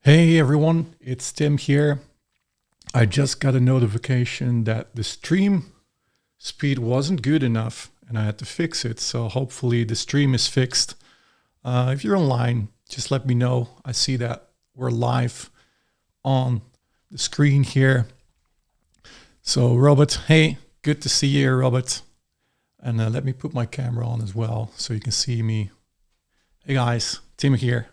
Hey everyone, it's Tim here. I just got a notification that the stream speed wasn't good enough and I had to fix it. So hopefully the stream is fixed. If you're online, just let me know. I see that we're live on the screen here. So Robert, hey, good to see you, Robert. And let me put my camera on as well so you can see me. Hey guys, Tim here.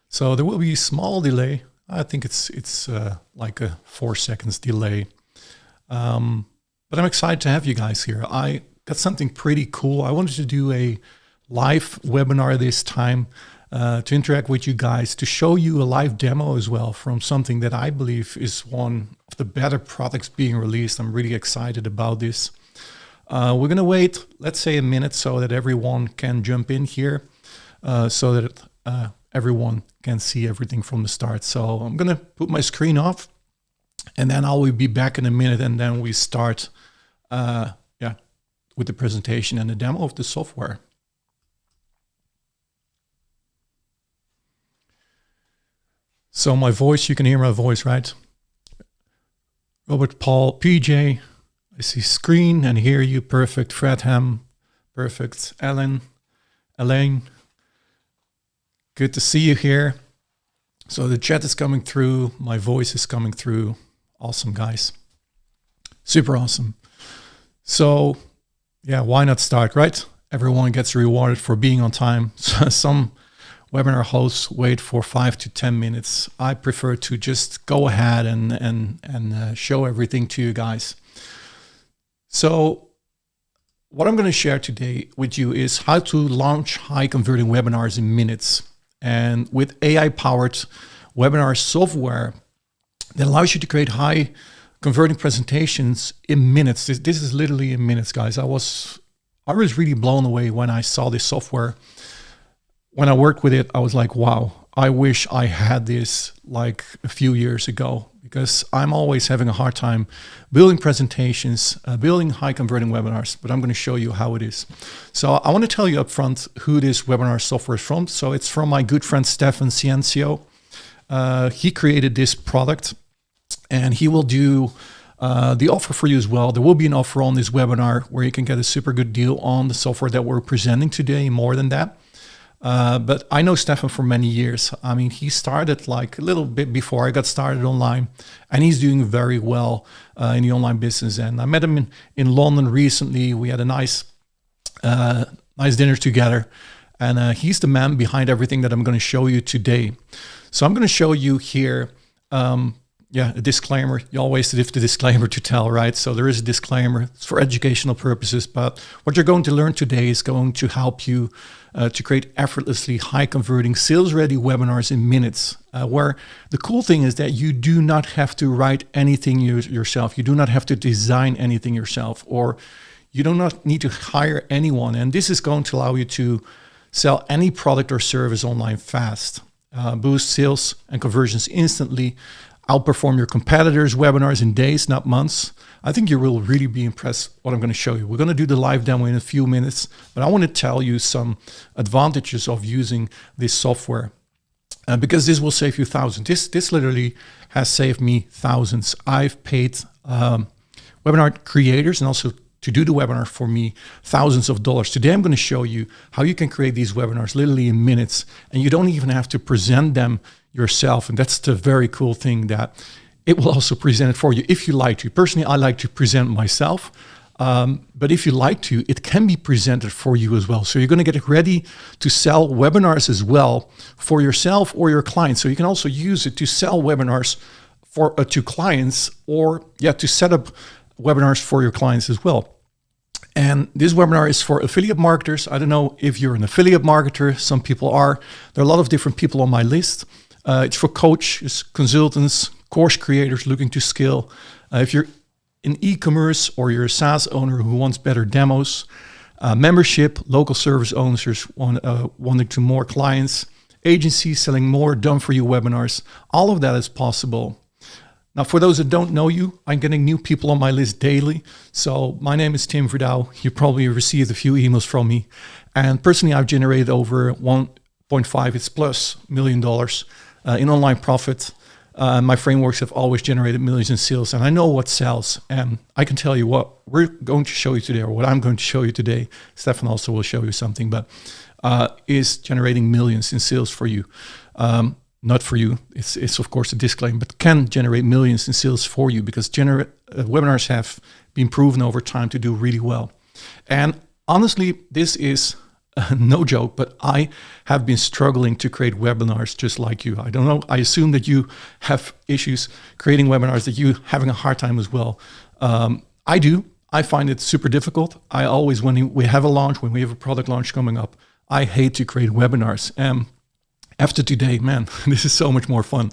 So there will be a small delay. I think it's like a 4 seconds delay. But I'm excited to have you guys here. I got something pretty cool. I wanted to do a live webinar this time to interact with you guys, to show you a live demo as well from something that I believe is one of the better products being released. I'm really excited about this. We're going to wait, let's say a minute so that everyone can jump in here so that everyone can see everything from the start. So I'm going to put my screen off and then I will be back in a minute and then we start with the presentation and the demo of the software. So my voice, you can hear my voice, right? Robert, Paul, PJ, I see screen and hear you. Perfect. Fredham, perfect. Elaine, good to see you here. So the chat is coming through. My voice is coming through. Awesome, guys. Super awesome. So yeah, why not start, right? Everyone gets rewarded for being on time. So some webinar hosts wait for 5 to 10 minutes. I prefer to just go ahead and show everything to you guys. So what I'm going to share today with you is how to launch high converting webinars in minutes. And with AI-powered webinar software that allows you to create high converting presentations in minutes. This is literally in minutes, guys. I was really blown away when I saw this software. When I worked with it, I was like, wow, I wish I had this like a few years ago, because I'm always having a hard time building presentations, building high converting webinars, but I'm going to show you how it is. So I want to tell you up front who this webinar software is from. So it's from my good friend, Stefan Ciencio. He created this product and he will do the offer for you as well. There will be an offer on this webinar where you can get a super good deal on the software that we're presenting today, more than that. But I know Stefan for many years. I mean, he started like a little bit before I got started online, and he's doing very well in the online business. And I met him in London recently. We had a nice dinner together, and he's the man behind everything that I'm going to show you today. So I'm going to show you here, a disclaimer. You always have the disclaimer to tell, right? So there is a disclaimer. It's for educational purposes, but what you're going to learn today is going to help you to create effortlessly high converting sales ready webinars in minutes, where the cool thing is that you do not have to write anything yourself. You do not have to design anything yourself, or you do not need to hire anyone. And this is going to allow you to sell any product or service online fast, boost sales and conversions instantly, outperform your competitors' webinars in days, not months. I think you will really be impressed what I'm going to show you. We're going to do the live demo in a few minutes, but I want to tell you some advantages of using this software because this will save you thousands. This literally has saved me thousands. I've paid webinar creators and also to do the webinar for me thousands of dollars. Today I'm going to show you how you can create these webinars literally in minutes, and you don't even have to present them yourself. And that's the very cool thing, that it will also present it for you if you like to. Personally, I like to present myself, but if you like to, it can be presented for you as well. So you're going to get ready to sell webinars as well for yourself or your clients. So you can also use it to sell webinars for to clients, or to set up webinars for your clients as well. And this webinar is for affiliate marketers. I don't know if you're an affiliate marketer. Some people are. There are a lot of different people on my list. It's for coaches, consultants, course creators looking to scale. If you're in e-commerce or you're a SaaS owner who wants better demos, membership, local service owners wanting to more clients, agencies selling more done-for-you webinars, all of that is possible. Now, for those that don't know you, I'm getting new people on my list daily. So my name is Tim Verdouw. You probably received a few emails from me. And personally, I've generated over 1.5 million dollars in online profit. My frameworks have always generated millions in sales, and I know what sells. And I can tell you what we're going to show you today, or what I'm going to show you today. Stefan also will show you something, but is generating millions in sales for you. Not for you. It's of course a disclaimer, but can generate millions in sales for you, because webinars have been proven over time to do really well. And honestly, this is no joke, but I have been struggling to create webinars just like you. I don't know. I assume that you have issues creating webinars, that you having a hard time as well. I do. I find it super difficult. I always, when we have a launch, when we have a product launch coming up, I hate to create webinars. After today, man, this is so much more fun.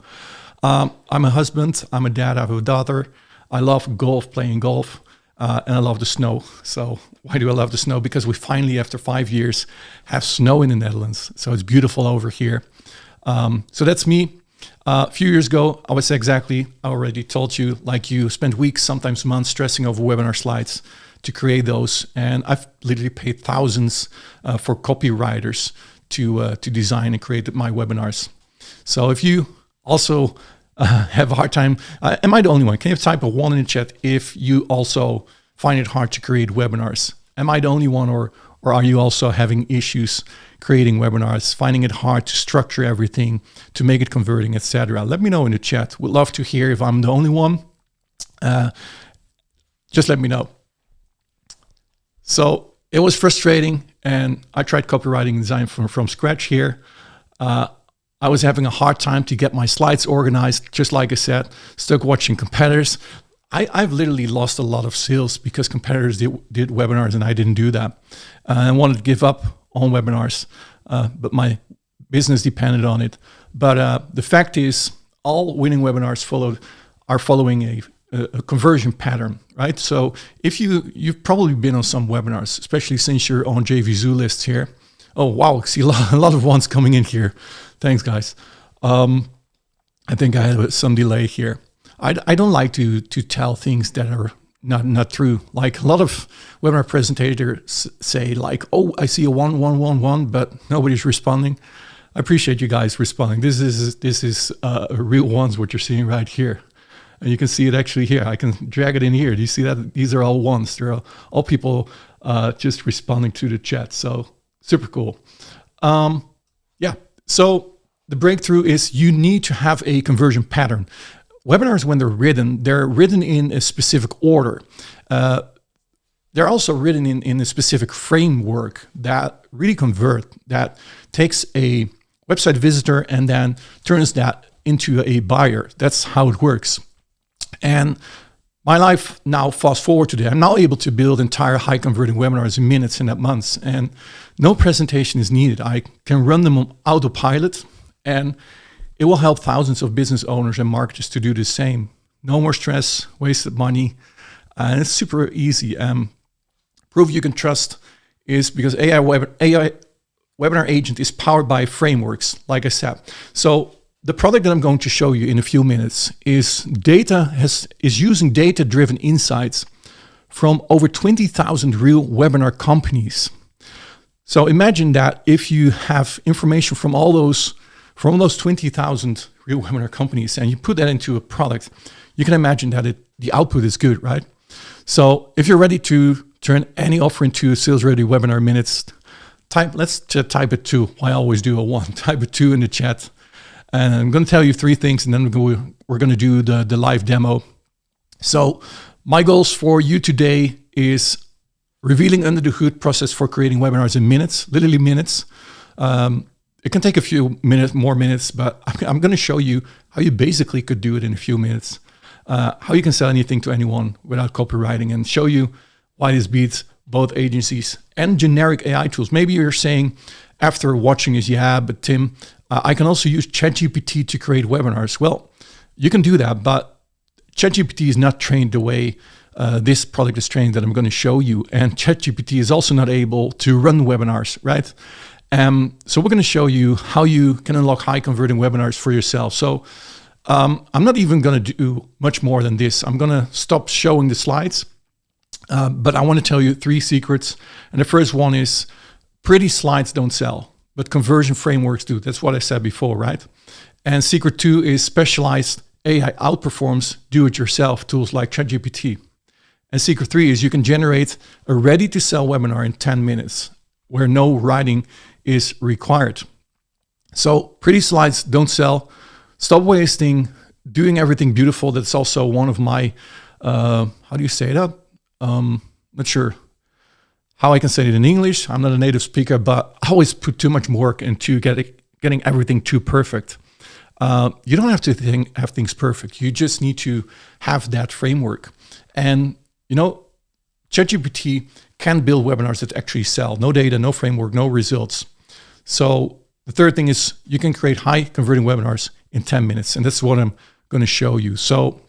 I'm a husband. I'm a dad. I have a daughter. I love golf, playing golf. And I love the snow. So why do I love the snow? Because we finally, after 5 years, have snow in the Netherlands. So it's beautiful over here. So that's me. A few years ago, I already told you, like you, spent weeks, sometimes months, stressing over webinar slides to create those. And I've literally paid thousands for copywriters to design and create my webinars. So if you also have a hard time, am I the only one? Can you type a 1 in the chat if you also find it hard to create webinars? Am I the only one, or are you also having issues creating webinars, finding it hard to structure everything, to make it converting, etc.? Let me know in the chat. Would love to hear if I'm the only one. Just let me know. So it was frustrating, and I tried copywriting and design from scratch here. I was having a hard time to get my slides organized, just like I said, stuck watching competitors. I've literally lost a lot of sales because competitors did webinars and I didn't do that. I wanted to give up on webinars, but my business depended on it. But the fact is, all winning webinars are following a conversion pattern, right? So if you've probably been on some webinars, especially since you're on JVZoo lists here. Oh, wow, I see a lot of ones coming in here. Thanks, guys. I think I had some delay here. I don't like to tell things that are not true. Like a lot of webinar presentators say, like, oh, I see a 1111, but nobody's responding. I appreciate you guys responding. This is real ones, what you're seeing right here. And you can see it actually here. I can drag it in here. Do you see that? These are all ones. They're all people just responding to the chat. So super cool. Yeah. So the breakthrough is you need to have a conversion pattern. Webinars, when they're written in a specific order. They're also written in a specific framework that really convert, that takes a website visitor and then turns that into a buyer. That's how it works. And my life now, fast forward today, I'm now able to build entire high converting webinars in minutes and not months. And no presentation is needed. I can run them on autopilot, and it will help thousands of business owners and marketers to do the same. No more stress, wasted money, and it's super easy. Proof you can trust is because AI Webinar Agent is powered by frameworks, like I said. So the product that I'm going to show you in a few minutes is using data-driven insights from over 20,000 real webinar companies. So imagine that if you have information from those 20,000 real webinar companies and you put that into a product, you can imagine that the output is good, right? So if you're ready to turn any offer into sales-ready webinar minutes, let's type it 2. I always do a 1. Type a 2 in the chat. And I'm going to tell you 3 things, and then we're going to do the live demo. So my goals for you today is revealing under the hood process for creating webinars in minutes, literally minutes. It can take a few more minutes, but I'm going to show you how you basically could do it in a few minutes, how you can sell anything to anyone without copywriting, and show you why this beats both agencies and generic AI tools. Maybe you're saying after watching this, yeah, but Tim, I can also use ChatGPT to create webinars. Well, you can do that, but ChatGPT is not trained the way this product is trained that I'm going to show you. And ChatGPT is also not able to run webinars, right? So we're going to show you how you can unlock high converting webinars for yourself. So I'm not even going to do much more than this. I'm going to stop showing the slides, but I want to tell you 3 secrets. And the first one is pretty slides don't sell, but conversion frameworks do. That's what I said before, right? And secret 2 is specialized AI outperforms do-it-yourself tools like ChatGPT. And secret 3 is you can generate a ready-to-sell webinar in 10 minutes where no writing is required. So pretty slides don't sell. Stop wasting, doing everything beautiful. That's also one of my, how do you say that? Not sure how I can say it in English. I'm not a native speaker, but I always put too much work into getting everything too perfect. You don't have to have things perfect. You just need to have that framework. And, you know, ChatGPT can build webinars that actually sell. No data, no framework, no results. So the third thing is you can create high converting webinars in 10 minutes. And that's what I'm going to show you. So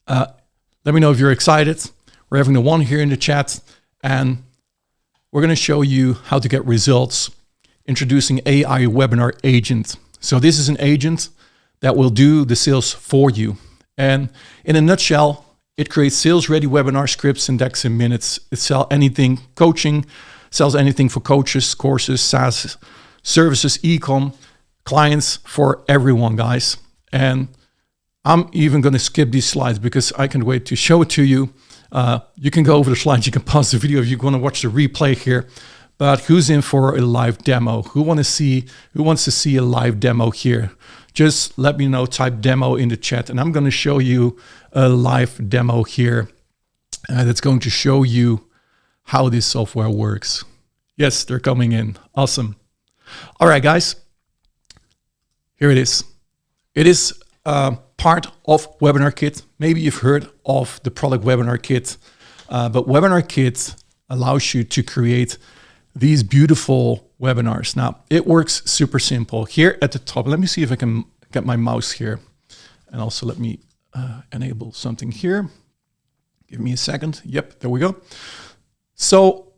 let me know if you're excited. We're having the one here in the chat. And we're going to show you how to get results introducing AI Webinar Agent. So this is an agent that will do the sales for you. And in a nutshell, it creates sales-ready webinar scripts in decks in minutes. It sells anything coaching, sells anything for coaches, courses, SaaS, services, e-com, clients, for everyone, guys. And I'm even going to skip these slides because I can't wait to show it to you. You can go over the slides. You can pause the video if you want to watch the replay here. But who's in for a live demo? Who wants to see a live demo here? Just let me know, type demo in the chat, and I'm going to show you a live demo here that's going to show you how this software works. Yes, they're coming in. Awesome. All right, guys. Here it is. It is part of Webinar Kit. Maybe you've heard of the product Webinar Kit, but Webinar Kit allows you to create these beautiful webinars. Now, it works super simple. Here at the top, let me see if I can get my mouse here. And also let me enable something here. Give me a second. Yep, there we go. So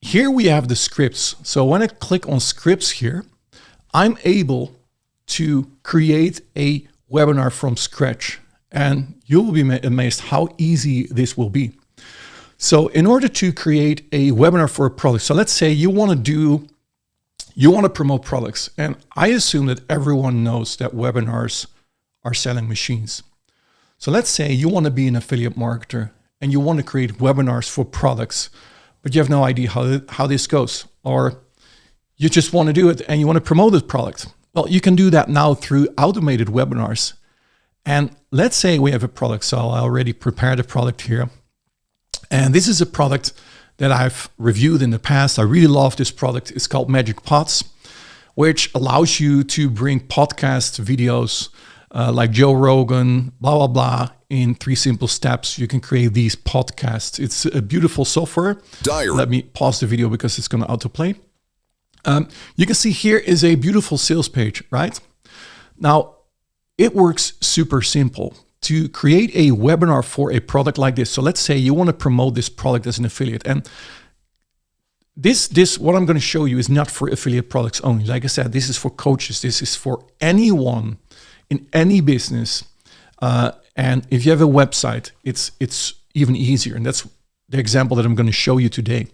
here we have the scripts. So when I click on scripts here, I'm able to create a webinar from scratch. And you will be amazed how easy this will be. So in order to create a webinar for a product, so let's say you want to promote products. And I assume that everyone knows that webinars are selling machines. So let's say you want to be an affiliate marketer and you want to create webinars for products, but you have no idea how this goes. Or you just want to do it and you want to promote this product. Well, you can do that now through automated webinars. And let's say we have a product. So I already prepared a product here. And this is a product that I've reviewed in the past. I really love this product. It's called Magic Pods, which allows you to bring podcast videos like Joe Rogan, blah, blah, blah, in 3 simple steps. You can create these podcasts. It's a beautiful software. Let me pause the video because it's going to autoplay. You can see here is a beautiful sales page, right? Now, it works super simple to create a webinar for a product like this. So let's say you want to promote this product as an affiliate. And this what I'm going to show you is not for affiliate products only. Like I said, this is for coaches. This is for anyone in any business. And if you have a website, it's even easier. And that's the example that I'm going to show you today.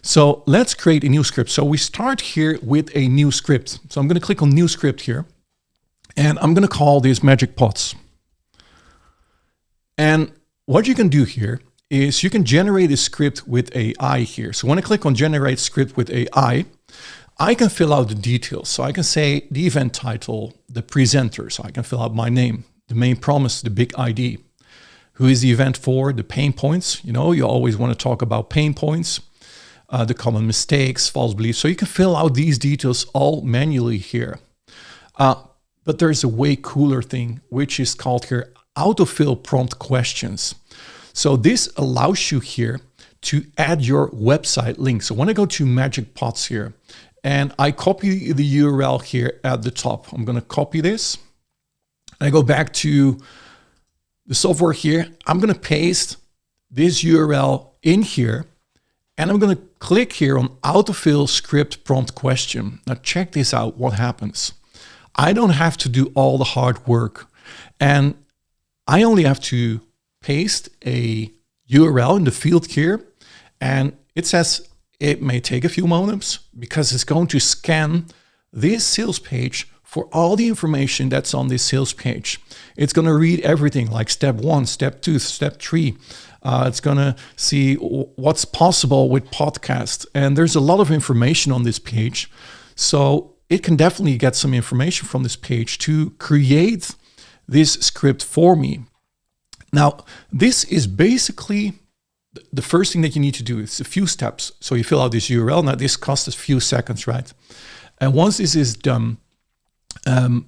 So let's create a new script. So we start here with a new script. So I'm going to click on new script here. And I'm going to call this Magic Pods. And what you can do here is you can generate a script with AI here. So when I click on generate script with AI, I can fill out the details. So I can say the event title, the presenter. So I can fill out my name, the main promise, the big ID. Who is the event for? The pain points. You know, you always want to talk about pain points, the common mistakes, false beliefs. So you can fill out these details all manually here. But there's a way cooler thing, which is called here autofill prompt questions. So this allows you here to add your website link. So when I go to Magic Pods here and I copy the URL here at the top, I'm going to copy this. I go back to the software here. I'm going to paste this URL in here and I'm going to click here on autofill script prompt question. Now check this out, what happens. I don't have to do all the hard work. And I only have to paste a URL in the field here. And it says it may take a few moments because it's going to scan this sales page for all the information that's on this sales page. It's going to read everything like step 1, step 2, step 3. It's going to see what's possible with podcasts. And there's a lot of information on this page. So it can definitely get some information from this page to create this script for me. Now, this is basically the first thing that you need to do. It's a few steps. So you fill out this URL. Now, this costs a few seconds, right? And once this is done, and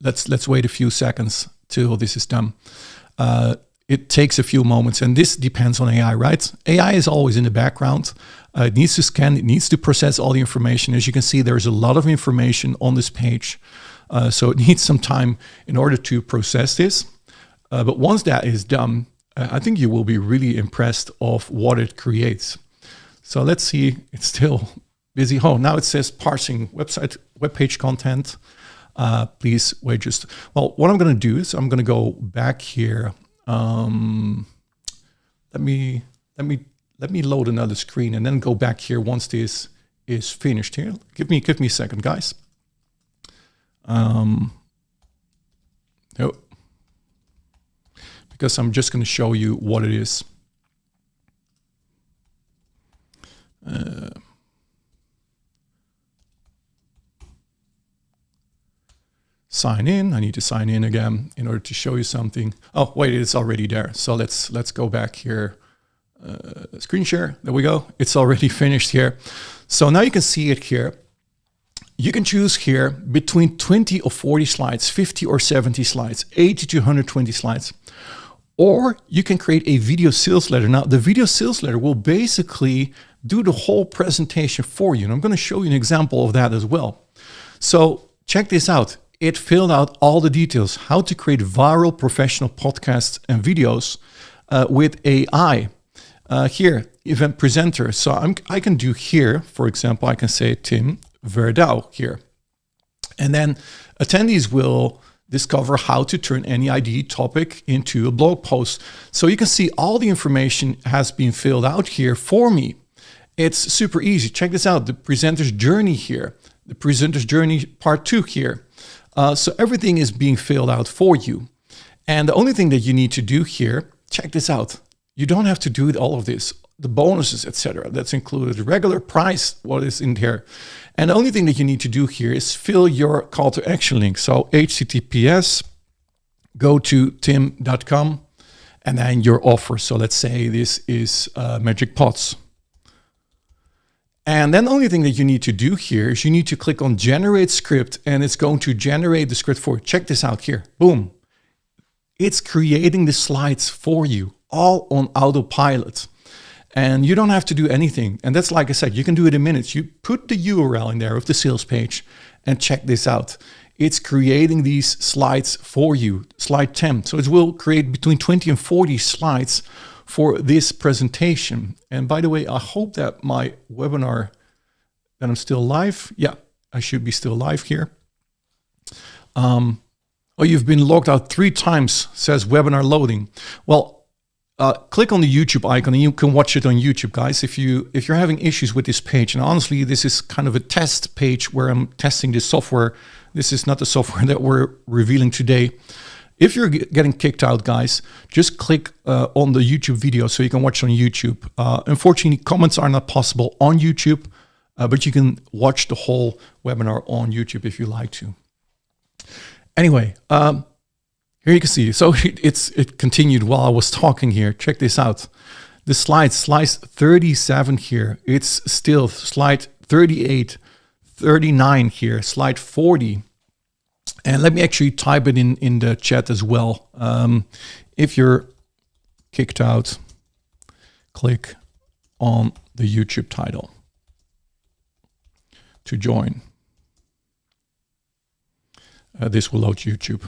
let's wait a few seconds till this is done. It takes a few moments, and this depends on AI, right? AI is always in the background. It needs to scan, it needs to process all the information. As you can see, there's a lot of information on this page. So it needs some time in order to process this. But once that is done, I think you will be really impressed of what it creates. So let's see, it's still busy. Oh, now it says parsing web page content. Please wait just, well, what I'm going to do is I'm going to go back here. Let me load another screen and then go back here once this is finished here. Give me a second, guys. Because I'm just going to show you what it is. Sign in. I need to sign in again in order to show you something. Oh, wait, it's already there. So let's go back here. Screen share. There we go. It's already finished here. So now you can see it here. You can choose here between 20 or 40 slides, 50 or 70 slides, 80 to 120 slides. Or you can create a video sales letter. Now, the video sales letter will basically do the whole presentation for you. And I'm going to show you an example of that as well. So check this out. It filled out all the details, how to create viral professional podcasts and videos with AI. Here, event presenter. So I can do here, for example, I can say Tim Verdouw here. And then attendees will discover how to turn any ID topic into a blog post. So you can see all the information has been filled out here for me. It's super easy. Check this out. The presenter's journey here, the presenter's journey part 2 here. So everything is being filled out for you. And the only thing that you need to do here, check this out. You don't have to do all of this, the bonuses, etc. That's included, the regular price, what is in here. And the only thing that you need to do here is fill your call to action link. So HTTPS, go to tim.com, and then your offer. So let's say this is Magic Pots. And then the only thing that you need to do here is you need to click on generate script, and it's going to generate the script for you. Check this out here. Boom. It's creating the slides for you, all on autopilot. And you don't have to do anything. And that's, like I said, you can do it in minutes. You put the URL in there of the sales page and check this out. It's creating these slides for you, slide 10. So it will create between 20 and 40 slides for this presentation. And by the way, I hope that my webinar, that I'm still live. Yeah, I should be still live here. Oh, you've been logged out 3 times, says webinar loading. Well, click on the YouTube icon and you can watch it on YouTube, guys. If you're having issues with this page, and honestly, this is kind of a test page where I'm testing this software. This is not the software that we're revealing today. If you're getting kicked out, guys, just click on the YouTube video so you can watch on YouTube. Unfortunately, comments are not possible on YouTube, but you can watch the whole webinar on YouTube if you like to. Anyway, here you can see. So it continued while I was talking here. Check this out. The slide 37 here. It's still slide 38, 39 here, slide 40. And let me actually type it in the chat as well. If you're kicked out, click on the YouTube title to join. This will load YouTube.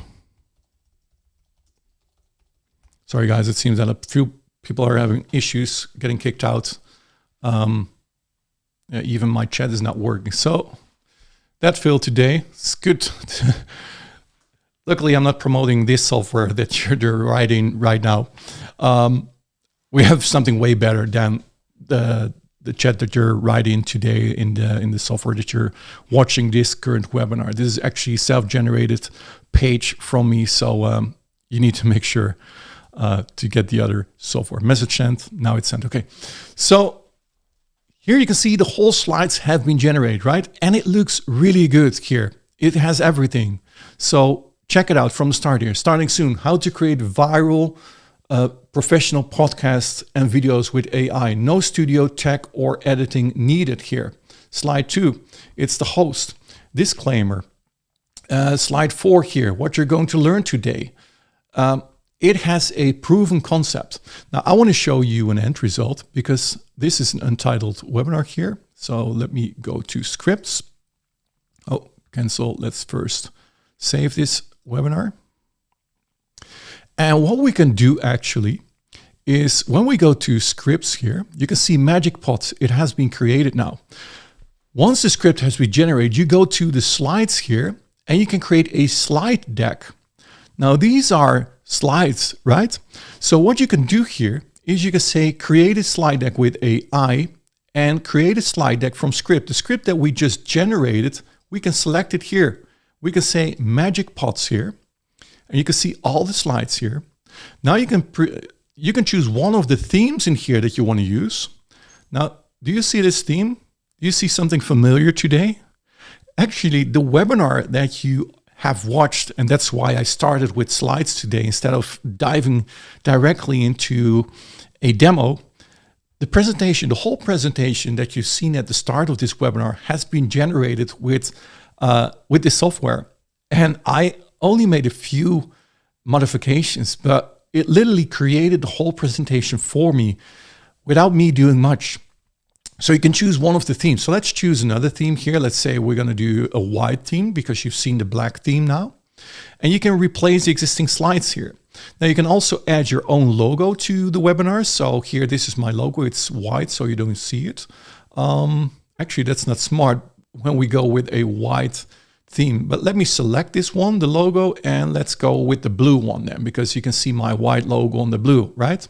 Sorry, guys, it seems that a few people are having issues getting kicked out. Even my chat is not working. So that failed today. It's good. Luckily, I'm not promoting this software that you're writing right now. We have something way better than the the chat that you're writing today in the software that you're watching this current webinar. This is actually self-generated page from me, so you need to make sure to get the other software. Message sent, now it's sent. Okay, so here you can see the whole slides have been generated, right? And it looks really good here. It has everything. So check it out from the start here. Starting soon, how to create viral professional podcasts and videos with AI. No studio tech or editing needed here. Slide 2, it's the host. Disclaimer. Slide 4 here, what you're going to learn today. It has a proven concept. Now I want to show you an end result because this is an untitled webinar here. So let me go to scripts. Oh, cancel. Let's first save this webinar. And what we can do actually is when we go to scripts here, you can see Magic Pots. It has been created now. Once the script has been generated, you go to the slides here and you can create a slide deck. Now these are slides, right? So what you can do here is you can say create a slide deck with AI and create a slide deck from script. The script that we just generated, we can select it here. We can say Magic Pots here. And you can see all the slides here. Now you can choose one of the themes in here that you want to use. Now, do you see this theme? Do you see something familiar today? Actually, the webinar that you have watched, and that's why I started with slides today instead of diving directly into a demo. The presentation, the whole presentation that you've seen at the start of this webinar has been generated with this software. And I only made a few modifications, but it literally created the whole presentation for me without me doing much. So you can choose one of the themes. So let's choose another theme here. Let's say we're going to do a white theme because you've seen the black theme now. And you can replace the existing slides here. Now you can also add your own logo to the webinar. So here, this is my logo. It's white, so you don't see it. Actually, that's not smart when we go with a white theme, but let me select this one, the logo, and let's go with the blue one then, because you can see my white logo on the blue, right?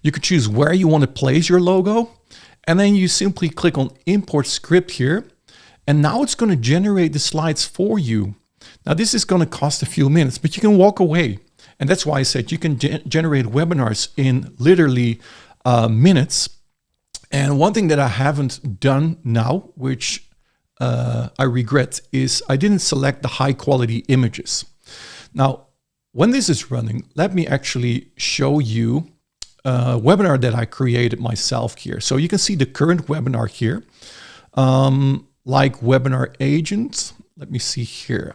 You can choose where you want to place your logo, and then you simply click on import script here, and now it's going to generate the slides for you. Now this is going to cost a few minutes, but you can walk away, and that's why I said you can generate webinars in literally minutes. And one thing that I haven't done now, which I regret, is I didn't select the high quality images. Now, when this is running, let me actually show you a webinar that I created myself here. So you can see the current webinar here, like webinar agent. Let me see here.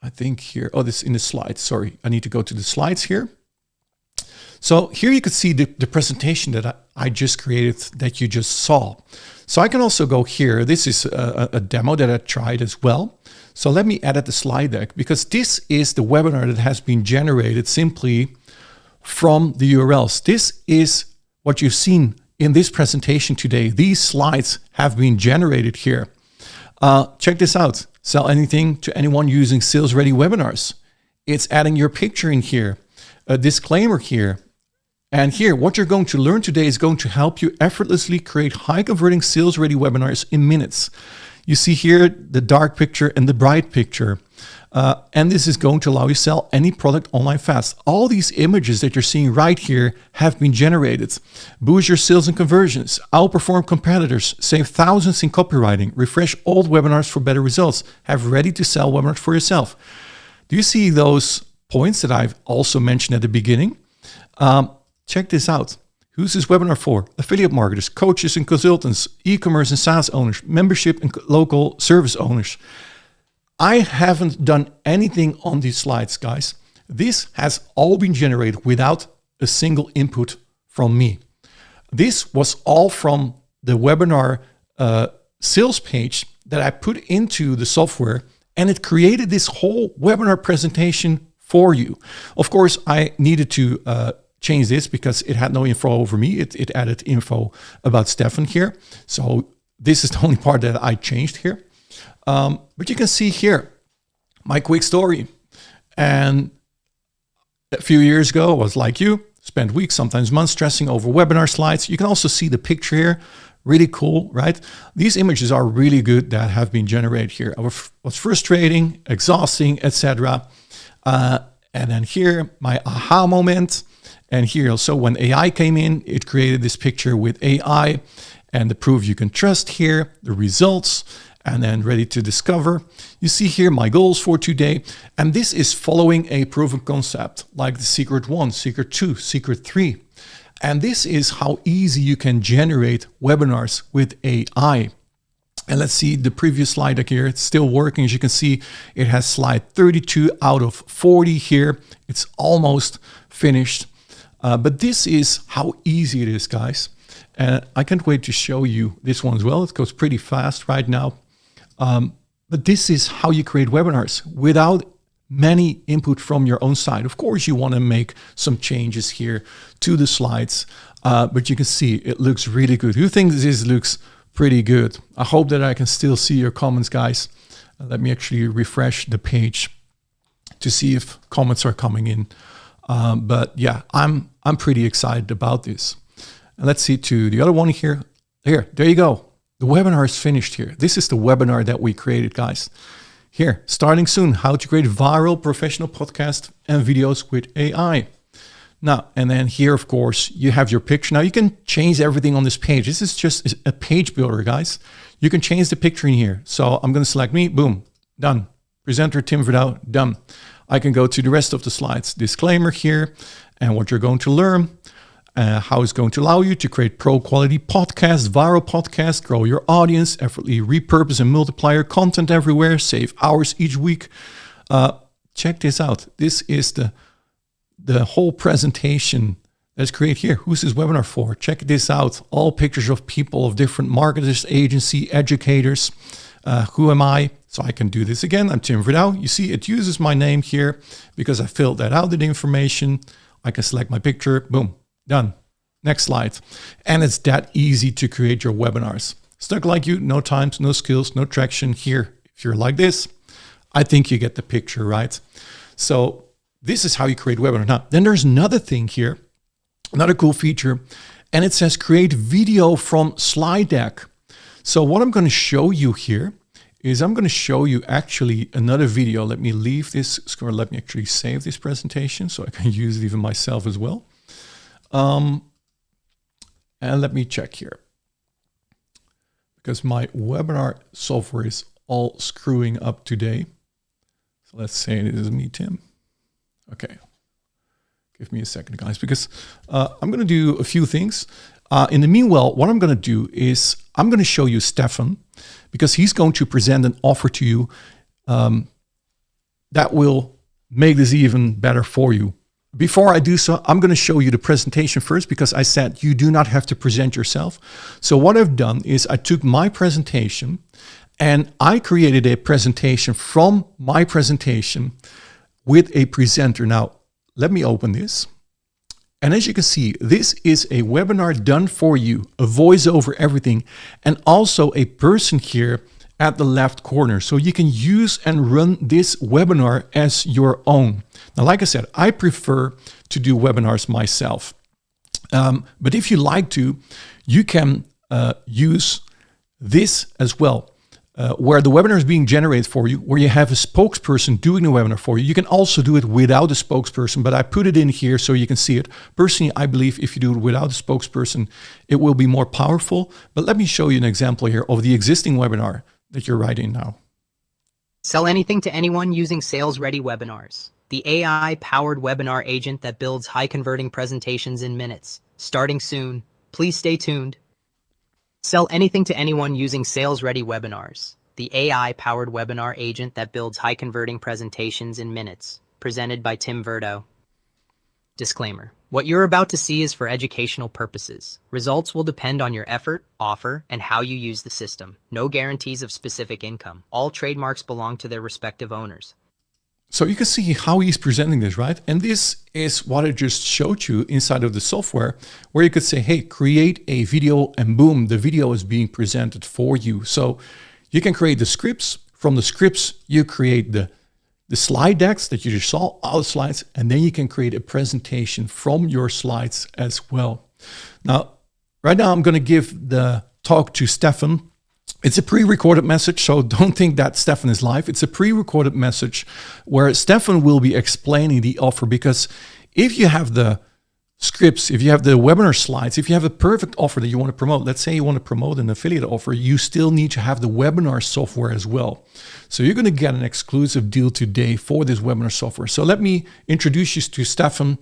I think here, oh, this is in the slides. Sorry, I need to go to the slides here. So here you can see the presentation that I just created that you just saw. So I can also go here. This is a demo that I tried as well. So let me edit the slide deck because this is the webinar that has been generated simply from the URLs. This is what you've seen in this presentation today. These slides have been generated here. Check this out. Sell anything to anyone using sales ready webinars. It's adding your picture in here, a disclaimer here. And here, what you're going to learn today is going to help you effortlessly create high converting sales ready webinars in minutes. You see here the dark picture and the bright picture. And this is going to allow you to sell any product online fast. All these images that you're seeing right here have been generated. Boost your sales and conversions, outperform competitors, save thousands in copywriting, refresh old webinars for better results, have ready to sell webinars for yourself. Do you see those points that I've also mentioned at the beginning? Check this out. Who's this webinar for? Affiliate marketers, coaches and consultants, e-commerce and SaaS owners, membership and local service owners. I haven't done anything on these slides, guys. This has all been generated without a single input from me. This was all from the webinar sales page that I put into the software, and it created this whole webinar presentation for you. Of course, I needed to change this because it had no info over me. It added info about Stefan here. So this is the only part that I changed here. But you can see here my quick story. And a few years ago, I was like you. spend weeks, sometimes months stressing over webinar slides. You can also see the picture here. Really cool, right? These images are really good that have been generated here. It was frustrating, exhausting, etc. And then here, my aha moment. And here also when AI came in, it created this picture with AI and the proof you can trust here, the results, and then ready to discover. You see here my goals for today. And this is following a proven concept like the secret 1, secret 2, secret 3. And this is how easy you can generate webinars with AI. And let's see the previous slide here. It's still working. As you can see, it has slide 32 out of 40 here. It's almost finished. But this is how easy it is, guys. And I can't wait to show you this one as well. It goes pretty fast right now. But this is how you create webinars without many input from your own side. Of course, you want to make some changes here to the slides, but you can see it looks really good. Who thinks this looks pretty good? I hope that I can still see your comments, guys. Let me actually refresh the page to see if comments are coming in. But yeah, I'm pretty excited about this. And let's see to the other one here. There you go. The webinar is finished here. This is the webinar that we created, guys. Here, starting soon, how to create viral professional podcasts and videos with AI. Now, and then here, of course, you have your picture. Now you can change everything on this page. This is just a page builder, guys. You can change the picture in here. So I'm going to select me, boom, done. Presenter Tim Verdouw, done. I can go to the rest of the slides. Disclaimer here and what you're going to learn. How it's going to allow you to create pro-quality podcasts, viral podcasts, grow your audience, effortlessly repurpose and multiply your content everywhere, save hours each week. Check this out. This is the whole presentation that's created here. Who's this webinar for? Check this out. All pictures of people, of different marketers, agency, educators. Who am I? So I can do this again. I'm Tim Verdouw. You see, it uses my name here because I filled that out, the information. I can select my picture. Boom. Done. Next slide. And it's that easy to create your webinars. Stuck like you, no times, no skills, no traction here. If you're like this, I think you get the picture, right? So this is how you create webinars. Now, then there's another thing here, another cool feature, and it says create video from slide deck. So what I'm going to show you here is I'm going to show you actually another video. Let me leave this screen. Let me actually save this presentation so I can use it even myself as well. And let me check here because my webinar software is all screwing up today. So let's say it is me, Tim. Okay. Give me a second, guys, because I'm going to do a few things. In the meanwhile, what I'm going to do is I'm going to show you Stefan because he's going to present an offer to you that will make this even better for you. Before I do so, I'm going to show you the presentation first because I said you do not have to present yourself. So what I've done is I took my presentation and I created a presentation from my presentation with a presenter. Now, let me open this. And as you can see, this is a webinar done for you, a voice over everything, and also a person here at the left corner. So you can use and run this webinar as your own. Now, like I said, I prefer to do webinars myself. But if you like to, you can use this as well, where the webinar is being generated for you, where you have a spokesperson doing the webinar for you. You can also do it without a spokesperson, but I put it in here so you can see it. Personally, I believe if you do it without a spokesperson, it will be more powerful. But let me show you an example here of the existing webinar that you're writing now. Sell anything to anyone using sales-ready webinars. The AI-powered webinar agent that builds high-converting presentations in minutes. Starting soon. Please stay tuned. Sell anything to anyone using sales-ready webinars. The AI-powered webinar agent that builds high-converting presentations in minutes. Presented by Tim Verdouw. Disclaimer. What you're about to see is for educational purposes. Results will depend on your effort, offer, and how you use the system. No guarantees of specific income. All trademarks belong to their respective owners. So you can see how he's presenting this, right? And this is what I just showed you inside of the software, where you could say, hey, create a video, and boom, the video is being presented for you. So you can create the scripts. From the scripts, you create the the slide decks that you just saw, all the slides, and then you can create a presentation from your slides as well. Now, right now I'm going to give the talk to Stefan. It's a pre-recorded message, so don't think that Stefan is live. It's a pre-recorded message where Stefan will be explaining the offer, because if you have the scripts, if you have the webinar slides, if you have a perfect offer that you want to promote, let's say you want to promote an affiliate offer, you still need to have the webinar software as well. So you're going to get an exclusive deal today for this webinar software. So let me introduce you to Stefan,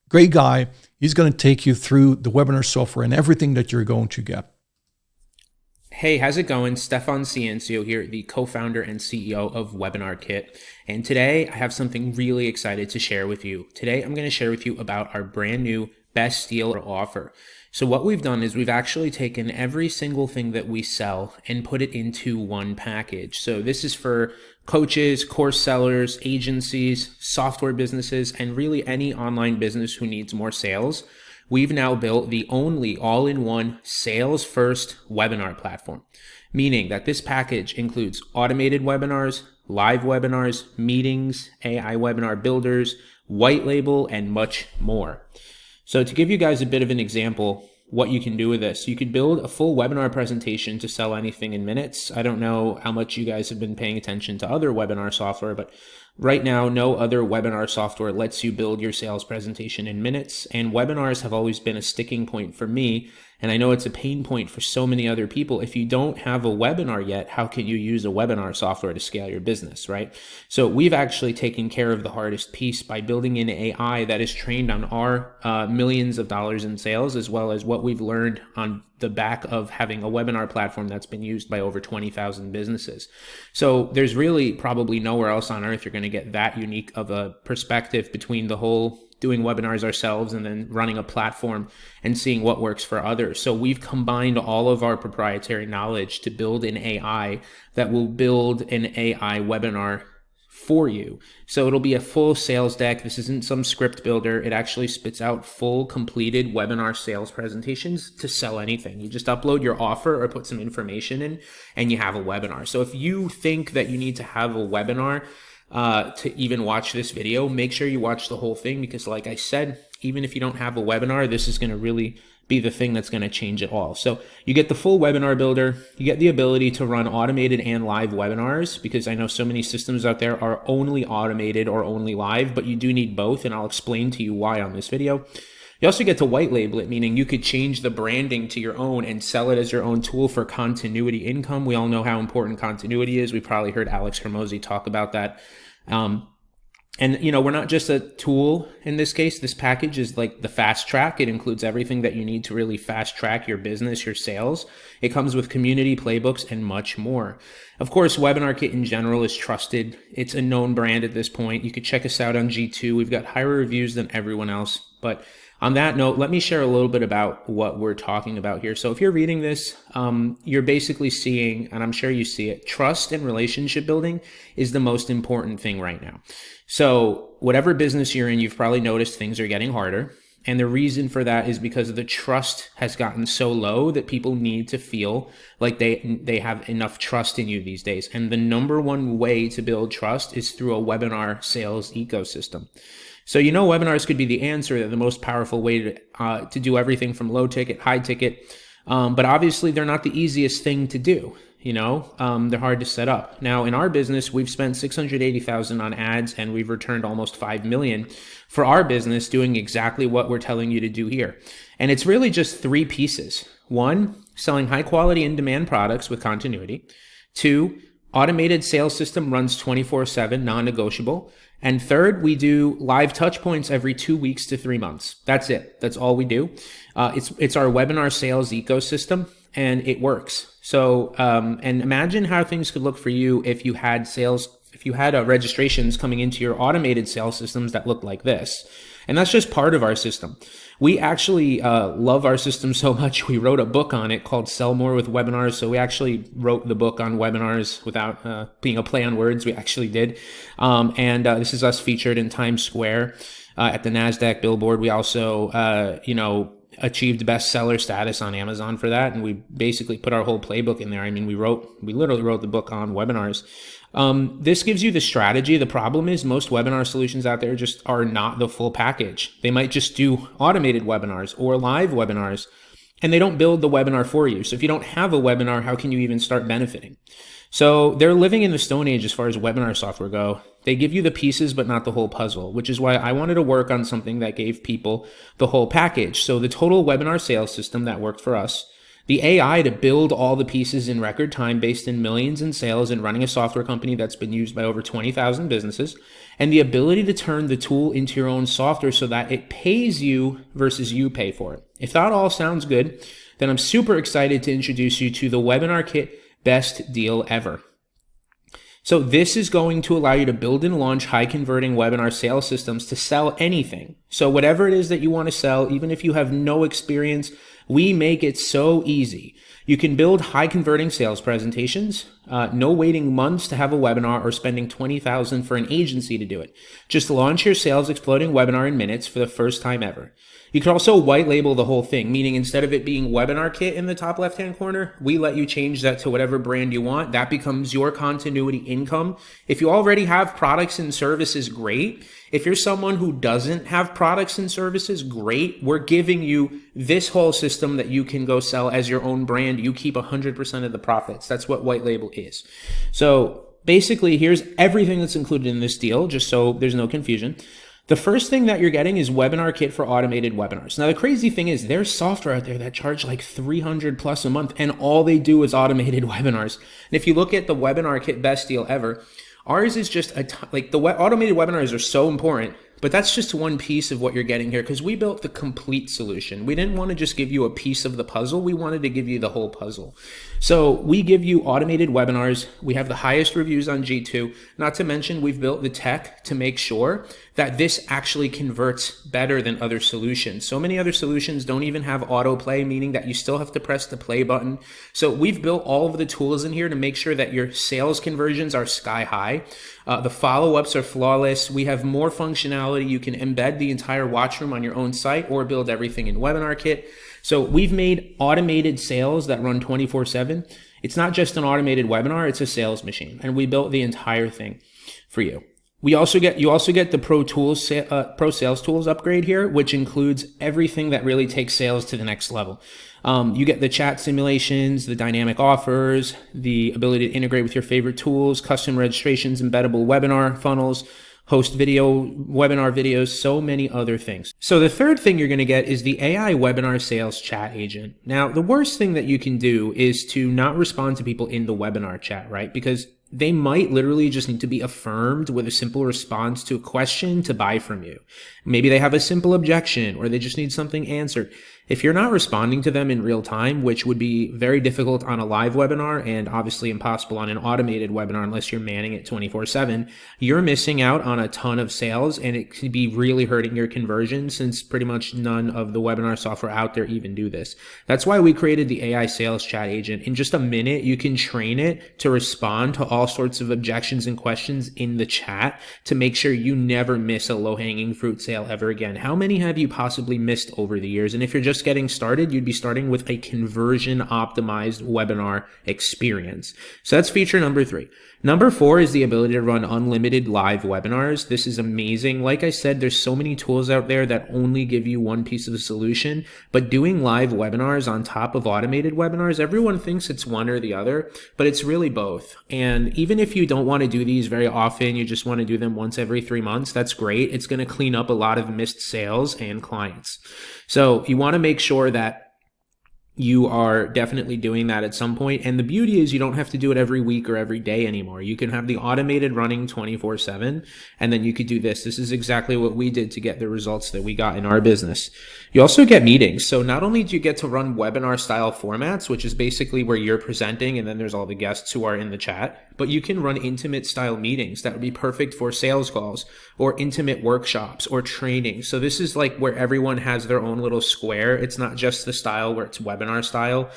great guy. He's going to take you through the webinar software and everything that you're going to get. Hey, how's it going? Stefan Ciencio here, the co-founder and CEO of Webinar Kit. And today I have something really excited to share with you. Today I'm going to share with you about our brand new best deal offer. So what we've done is we've actually taken every single thing that we sell and put it into one package. So this is for coaches, course sellers, agencies, software businesses, and really any online business who needs more sales. We've now built the only all-in-one sales-first webinar platform, meaning that this package includes automated webinars, live webinars, meetings, AI webinar builders, white label, and much more. So to give you guys a bit of an example, what you can do with this, you could build a full webinar presentation to sell anything in minutes. I don't know how much you guys have been paying attention to other webinar software, but right now, no other webinar software lets you build your sales presentation in minutes, and webinars have always been a sticking point for me, and I know it's a pain point for so many other people. If you don't have a webinar yet, how can you use a webinar software to scale your business, right? So we've actually taken care of the hardest piece by building in AI that is trained on our millions of dollars in sales, as well as what we've learned on the back of having a webinar platform that's been used by over 20,000 businesses. So there's really probably nowhere else on earth you're going to get that unique of a perspective between the whole doing webinars ourselves and then running a platform and seeing what works for others. So we've combined all of our proprietary knowledge to build an AI that will build an AI webinar for you. So it'll be a full sales deck. This isn't some script builder. It actually spits out full completed webinar sales presentations to sell anything. You just upload your offer or put some information in and you have a webinar. So if you think that you need to have a webinar to even watch this video, make sure you watch the whole thing, because like I said, even if you don't have a webinar, this is going to really be the thing that's going to change it all. So you get the full webinar builder, you get the ability to run automated and live webinars, because I know so many systems out there are only automated or only live, but you do need both, and I'll explain to you why on this video. You also get to white label it, meaning you could change the branding to your own and sell it as your own tool for continuity income. We all know how important continuity is. We probably heard Alex Hormozi talk about that. And, you know, we're not just a tool in this case. This package is like the fast track. It includes everything that you need to really fast track your business, your sales. It comes with community playbooks and much more. Of course, Webinar Kit in general is trusted. It's a known brand at this point. You could check us out on G2. We've got higher reviews than everyone else. But on that note, let me share a little bit about what we're talking about here. So if you're reading this, you're basically seeing, and I'm sure you see it, trust and relationship building is the most important thing right now. So whatever business you're in, you've probably noticed things are getting harder. And the reason for that is because the trust has gotten so low that people need to feel like they have enough trust in you these days. And the number one way to build trust is through a webinar sales ecosystem. So, you know, webinars could be the answer, they're the most powerful way to do everything from low ticket, high ticket. But obviously they're not the easiest thing to do. You know, they're hard to set up. Now in our business, we've spent $680,000 on ads and we've returned almost $5 million for our business doing exactly what we're telling you to do here. And it's really just three pieces. One, selling high quality in demand products with continuity. Two, automated sales system runs 24/7, non-negotiable. And third, we do live touch points every 2 weeks to 3 months. That's it. That's all we do. It's our webinar sales ecosystem, and it works. So, and imagine how things could look for you if you had registrations coming into your automated sales systems that look like this. And that's just part of our system. We actually love our system so much, we wrote a book on it called Sell More with Webinars. So we actually wrote the book on webinars without being a play on words. We actually did. And this is us featured in Times Square at the NASDAQ billboard. We also, achieved bestseller status on Amazon for that. And we basically put our whole playbook in there. I mean, we literally wrote the book on webinars. This gives you the strategy. The problem is most webinar solutions out there just are not the full package. They might just do automated webinars or live webinars, and they don't build the webinar for you. So if you don't have a webinar, how can you even start benefiting? So they're living in the Stone Age as far as webinar software go. They give you the pieces, but not the whole puzzle, which is why I wanted to work on something that gave people the whole package. So the total webinar sales system that worked for us, the AI to build all the pieces in record time based in millions in sales and running a software company that's been used by over 20,000 businesses, and the ability to turn the tool into your own software so that it pays you versus you pay for it. If that all sounds good, then I'm super excited to introduce you to the Webinar Kit Best Deal Ever. So this is going to allow you to build and launch high converting webinar sales systems to sell anything. So whatever it is that you want to sell, even if you have no experience, we make it so easy. You can build high converting sales presentations, no waiting months to have a webinar or spending $20,000 for an agency to do it. Just launch your sales exploding webinar in minutes for the first time ever. You can also white label the whole thing, meaning instead of it being Webinar Kit in the top left-hand corner, we let you change that to whatever brand you want. That becomes your continuity income. If you already have products and services, great. If you're someone who doesn't have products and services, great. We're giving you this whole system that you can go sell as your own brand. You keep 100% of the profits. That's what white label is. So basically, here's everything that's included in this deal, just so there's no confusion. The first thing that you're getting is Webinar Kit for automated webinars. Now, the crazy thing is there's software out there that charge like $300 plus a month, and all they do is automated webinars. And if you look at the Webinar Kit Best Deal Ever, ours is just automated webinars are so important, but that's just one piece of what you're getting here because we built the complete solution. We didn't want to just give you a piece of the puzzle. We wanted to give you the whole puzzle. So we give you automated webinars. We have the highest reviews on G2. Not to mention we've built the tech to make sure that this actually converts better than other solutions. So many other solutions don't even have autoplay, meaning that you still have to press the play button. So we've built all of the tools in here to make sure that your sales conversions are sky high. The follow-ups are flawless. We have more functionality. You can embed the entire watch room on your own site or build everything in Webinar Kit. So we've made automated sales that run 24/7. It's not just an automated webinar, it's a sales machine. And we built the entire thing for you. You also get the Pro Sales Tools upgrade here, which includes everything that really takes sales to the next level. You get the chat simulations, the dynamic offers, the ability to integrate with your favorite tools, custom registrations, embeddable webinar funnels, host webinar videos, so many other things. So the third thing you're going to get is the AI webinar sales chat agent. Now, the worst thing that you can do is to not respond to people in the webinar chat, right? Because they might literally just need to be affirmed with a simple response to a question to buy from you. Maybe they have a simple objection or they just need something answered. If you're not responding to them in real time, which would be very difficult on a live webinar and obviously impossible on an automated webinar unless you're manning it 24/7, you're missing out on a ton of sales and it could be really hurting your conversion since pretty much none of the webinar software out there even do this. That's why we created the AI sales chat agent. In just a minute, you can train it to respond to all sorts of objections and questions in the chat to make sure you never miss a low-hanging fruit sale ever again. How many have you possibly missed over the years? And if you're just getting started, you'd be starting with a conversion optimized webinar experience. So that's feature number 3. Number 4 is the ability to run unlimited live webinars. This is amazing. Like I said, there's so many tools out there that only give you one piece of the solution, but doing live webinars on top of automated webinars, everyone thinks it's one or the other, but it's really both. And even if you don't want to do these very often, you just want to do them once every 3 months, that's great. It's going to clean up a lot of missed sales and clients. So you want to make sure that you are definitely doing that at some point. And the beauty is you don't have to do it every week or every day anymore. You can have the automated running 24/7, and then you could do this. This is exactly what we did to get the results that we got in our business. You also get meetings. So not only do you get to run webinar style formats, which is basically where you're presenting and then there's all the guests who are in the chat, but you can run intimate style meetings that would be perfect for sales calls or intimate workshops or training. So this is like where everyone has their own little square. It's not just the style where it's webinar style.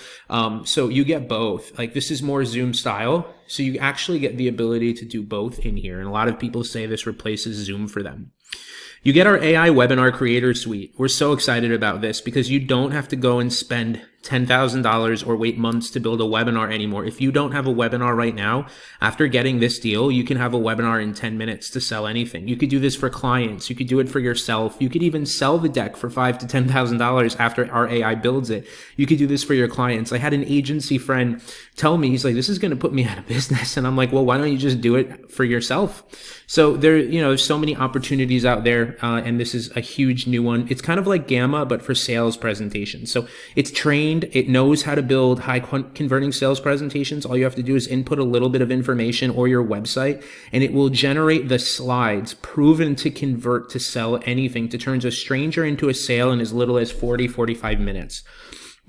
So you get both. Like this is more Zoom style. So you actually get the ability to do both in here. And a lot of people say this replaces Zoom for them. You get our AI Webinar Creator Suite. We're so excited about this because you don't have to go and spend $10,000 or wait months to build a webinar anymore. If you don't have a webinar right now, after getting this deal, you can have a webinar in 10 minutes to sell anything. You could do this for clients. You could do it for yourself. You could even sell the deck for $5,000 to $10,000 after our AI builds it. You could do this for your clients. I had an agency friend tell me, he's like, this is going to put me out of business. And I'm like, well, why don't you just do it for yourself? So there's so many opportunities out there. And this is a huge new one. It's kind of like Gamma, but for sales presentations. So it's trained. It knows how to build high converting sales presentations. All you have to do is input a little bit of information or your website, and it will generate the slides proven to convert to sell anything, to turn a stranger into a sale in as little as 45 minutes.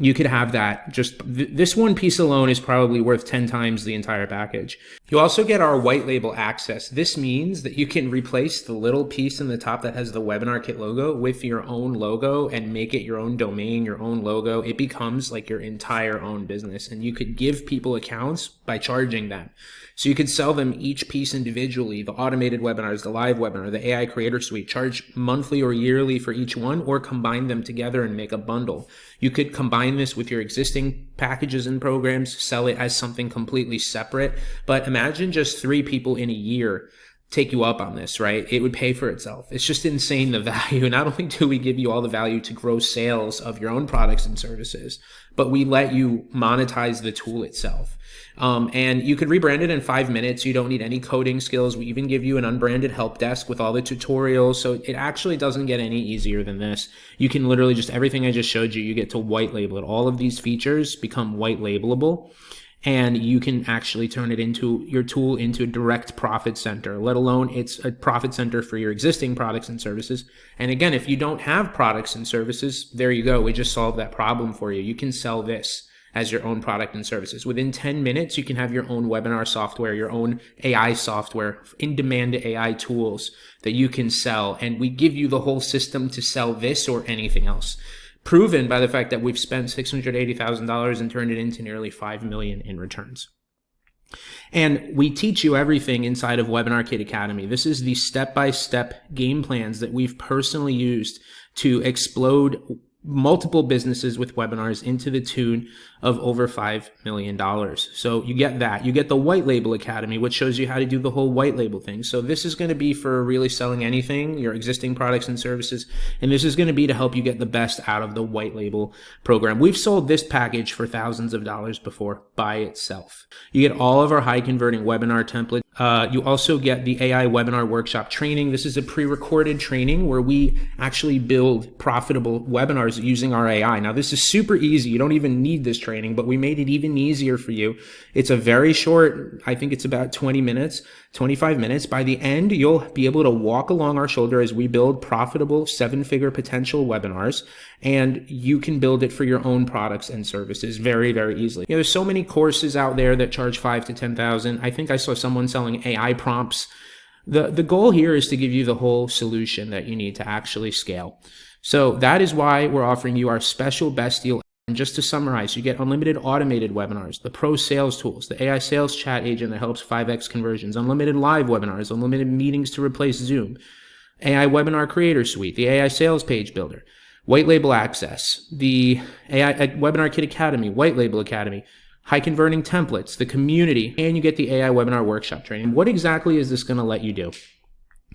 You could have that. Just this one piece alone is probably worth 10 times the entire package. You also get our white label access. This means that you can replace the little piece in the top that has the Webinar Kit logo with your own logo and make it your own domain, your own logo. It becomes like your entire own business, and you could give people accounts by charging them. So you could sell them each piece individually, the automated webinars, the live webinar, the AI Creator Suite, charge monthly or yearly for each one, or combine them together and make a bundle. You could combine this with your existing packages and programs, sell it as something completely separate. But imagine just 3 people in a year take you up on this, right? It would pay for itself. It's just insane, the value. Not only do we give you all the value to grow sales of your own products and services, but we let you monetize the tool itself. And you could rebrand it in 5 minutes. You don't need any coding skills. We even give you an unbranded help desk with all the tutorials. So it actually doesn't get any easier than this. You can literally just, everything I just showed you, you get to white label it. All of these features become white labelable, and you can actually turn it into your tool into a direct profit center, let alone it's a profit center for your existing products and services. And again, if you don't have products and services, there you go. We just solved that problem for you. You can sell this as your own product and services. Within 10 minutes, you can have your own webinar software, your own AI software, in-demand AI tools that you can sell. And we give you the whole system to sell this or anything else. Proven by the fact that we've spent $680,000 and turned it into nearly $5 million in returns. And we teach you everything inside of Webinar Kit Academy. This is the step-by-step game plans that we've personally used to explode multiple businesses with webinars into the tune of over $5 million. So you get that. You get the White Label Academy, which shows you how to do the whole white label thing. So this is going to be for really selling anything, your existing products and services. And this is going to be to help you get the best out of the white label program. We've sold this package for thousands of dollars before by itself. You get all of our high converting webinar templates. You also get the AI Webinar Workshop training. This is a pre-recorded training where we actually build profitable webinars using our AI. Now, this is super easy. You don't even need this training, but we made it even easier for you. It's a very short, I think it's about 20 minutes, 25 minutes. By the end, you'll be able to walk along our shoulder as we build profitable 7-figure potential webinars, and you can build it for your own products and services very, very easily. You know, there's so many courses out there that charge $5,000 to $10,000. I think I saw someone selling AI prompts. The goal here is to give you the whole solution that you need to actually scale. So that is why we're offering you our special best deal. And just to summarize, you get unlimited automated webinars, the pro sales tools, the AI sales chat agent that helps 5x conversions, unlimited live webinars, unlimited meetings to replace Zoom, AI Webinar Creator Suite, the AI Sales Page Builder, White Label Access, the AI Webinar Kit Academy, White Label Academy, high converting templates, the community, and you get the AI Webinar Workshop training. What exactly is this going to let you do?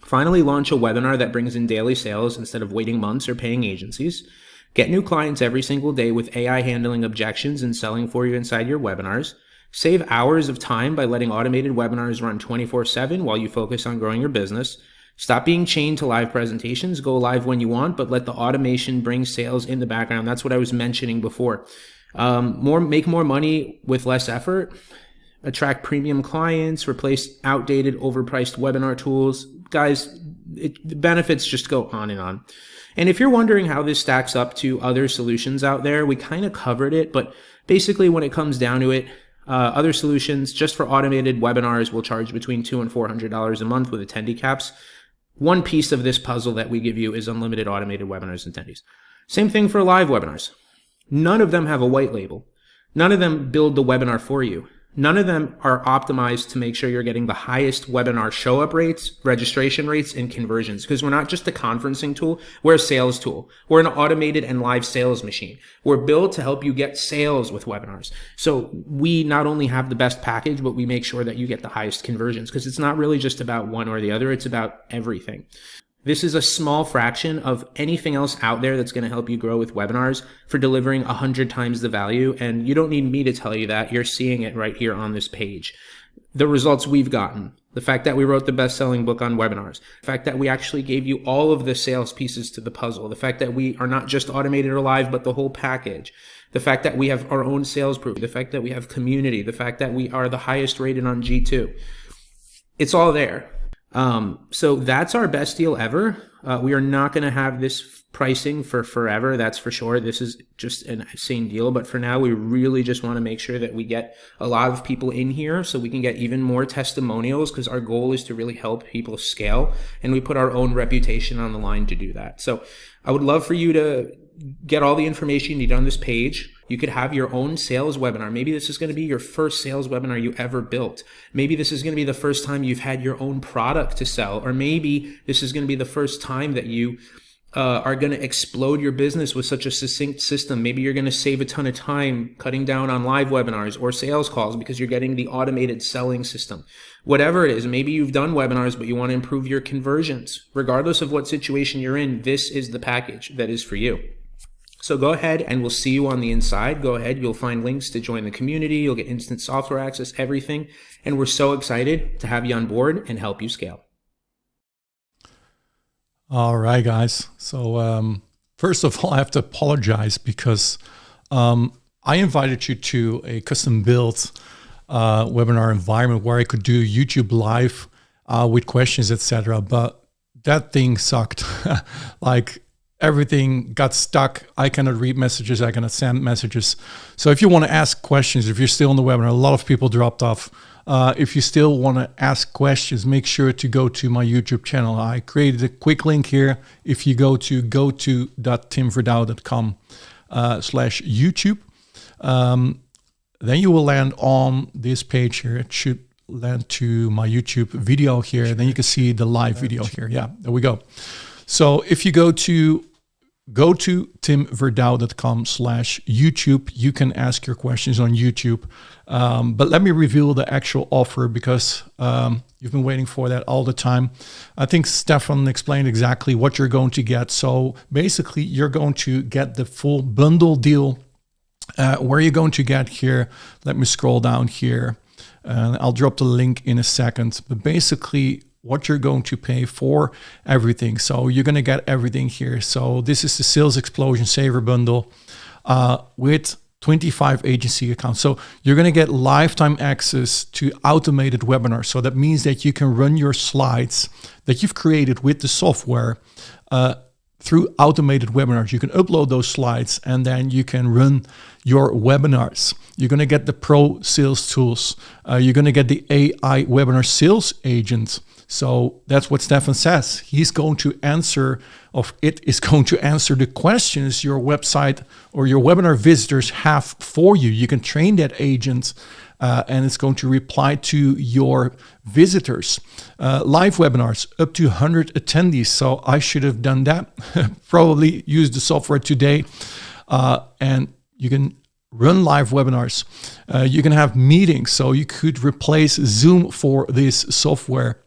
Finally, launch a webinar that brings in daily sales instead of waiting months or paying agencies. Get new clients every single day with AI handling objections and selling for you inside your webinars. Save hours of time by letting automated webinars run 24/7 while you focus on growing your business. Stop being chained to live presentations. Go live when you want, but let the automation bring sales in the background. That's what I was mentioning before. Make more money with less effort. Attract premium clients. Replace outdated, overpriced webinar tools. Guys, the benefits just go on and on. And if you're wondering how this stacks up to other solutions out there, we kind of covered it, but basically when it comes down to it, other solutions just for automated webinars will charge between $200 and $400 a month with attendee caps. One piece of this puzzle that we give you is unlimited automated webinars and attendees. Same thing for live webinars. None of them have a white label. None of them build the webinar for you. None of them are optimized to make sure you're getting the highest webinar show up rates, registration rates, and conversions. Because we're not just a conferencing tool, we're a sales tool. We're an automated and live sales machine. We're built to help you get sales with webinars. So we not only have the best package, but we make sure that you get the highest conversions, because it's not really just about one or the other. It's about everything. This is a small fraction of anything else out there that's going to help you grow with webinars for delivering 100 times the value. And you don't need me to tell you that. You're seeing it right here on this page. The results we've gotten, the fact that we wrote the best-selling book on webinars, the fact that we actually gave you all of the sales pieces to the puzzle, the fact that we are not just automated or live, but the whole package, the fact that we have our own sales proof, the fact that we have community, the fact that we are the highest rated on G2. It's all there. So that's our best deal ever. We are not going to have this pricing for forever. That's for sure. This is just an insane deal. But for now, we really just want to make sure that we get a lot of people in here so we can get even more testimonials, because our goal is to really help people scale, and we put our own reputation on the line to do that. So I would love for you to get all the information you need on this page. You could have your own sales webinar. Maybe this is going to be your first sales webinar you ever built. Maybe this is going to be the first time you've had your own product to sell. Or maybe this is going to be the first time that you are going to explode your business with such a succinct system. Maybe you're going to save a ton of time cutting down on live webinars or sales calls because you're getting the automated selling system. Whatever it is, maybe you've done webinars, but you want to improve your conversions. Regardless of what situation you're in, this is the package that is for you. So go ahead and we'll see you on the inside. Go ahead. You'll find links to join the community. You'll get instant software access, everything. And we're so excited to have you on board and help you scale. All right, guys. So first of all, I have to apologize because I invited you to a custom built webinar environment where I could do YouTube live with questions, etc. But that thing sucked. Like, everything got stuck. I cannot read messages. I cannot send messages. So if you want to ask questions, if you're still on the webinar, a lot of people dropped off. If you still want to ask questions, make sure to go to my YouTube channel. I created a quick link here. If you go to go-to.timverdouw.com/YouTube, then you will land on this page here. It should land to my YouTube video here. Then you can see the live video here. Yeah, there we go. So if you go to timverdouw.com/YouTube, you can ask your questions on YouTube. But let me reveal the actual offer, because you've been waiting for that all the time. I think Stefan explained exactly what you're going to get. So basically, you're going to get the full bundle deal. Where you're going to get here, let me scroll down here. I'll drop the link in a second. But basically, what you're going to pay for everything. So you're going to get everything here. So this is the Sales Explosion Saver Bundle with 25 agency accounts. So you're going to get lifetime access to automated webinars. So that means that you can run your slides that you've created with the software through automated webinars. You can upload those slides and then you can run your webinars. You're going to get the pro sales tools. You're going to get the AI webinar sales agent. So that's what Stefan says. He's going to answer, it is going to answer the questions your website or your webinar visitors have for you. You can train that agent and it's going to reply to your visitors. Live webinars, up to 100 attendees. So I should have done that. Probably use the software today. And you can run live webinars. You can have meetings. So you could replace Zoom for this software.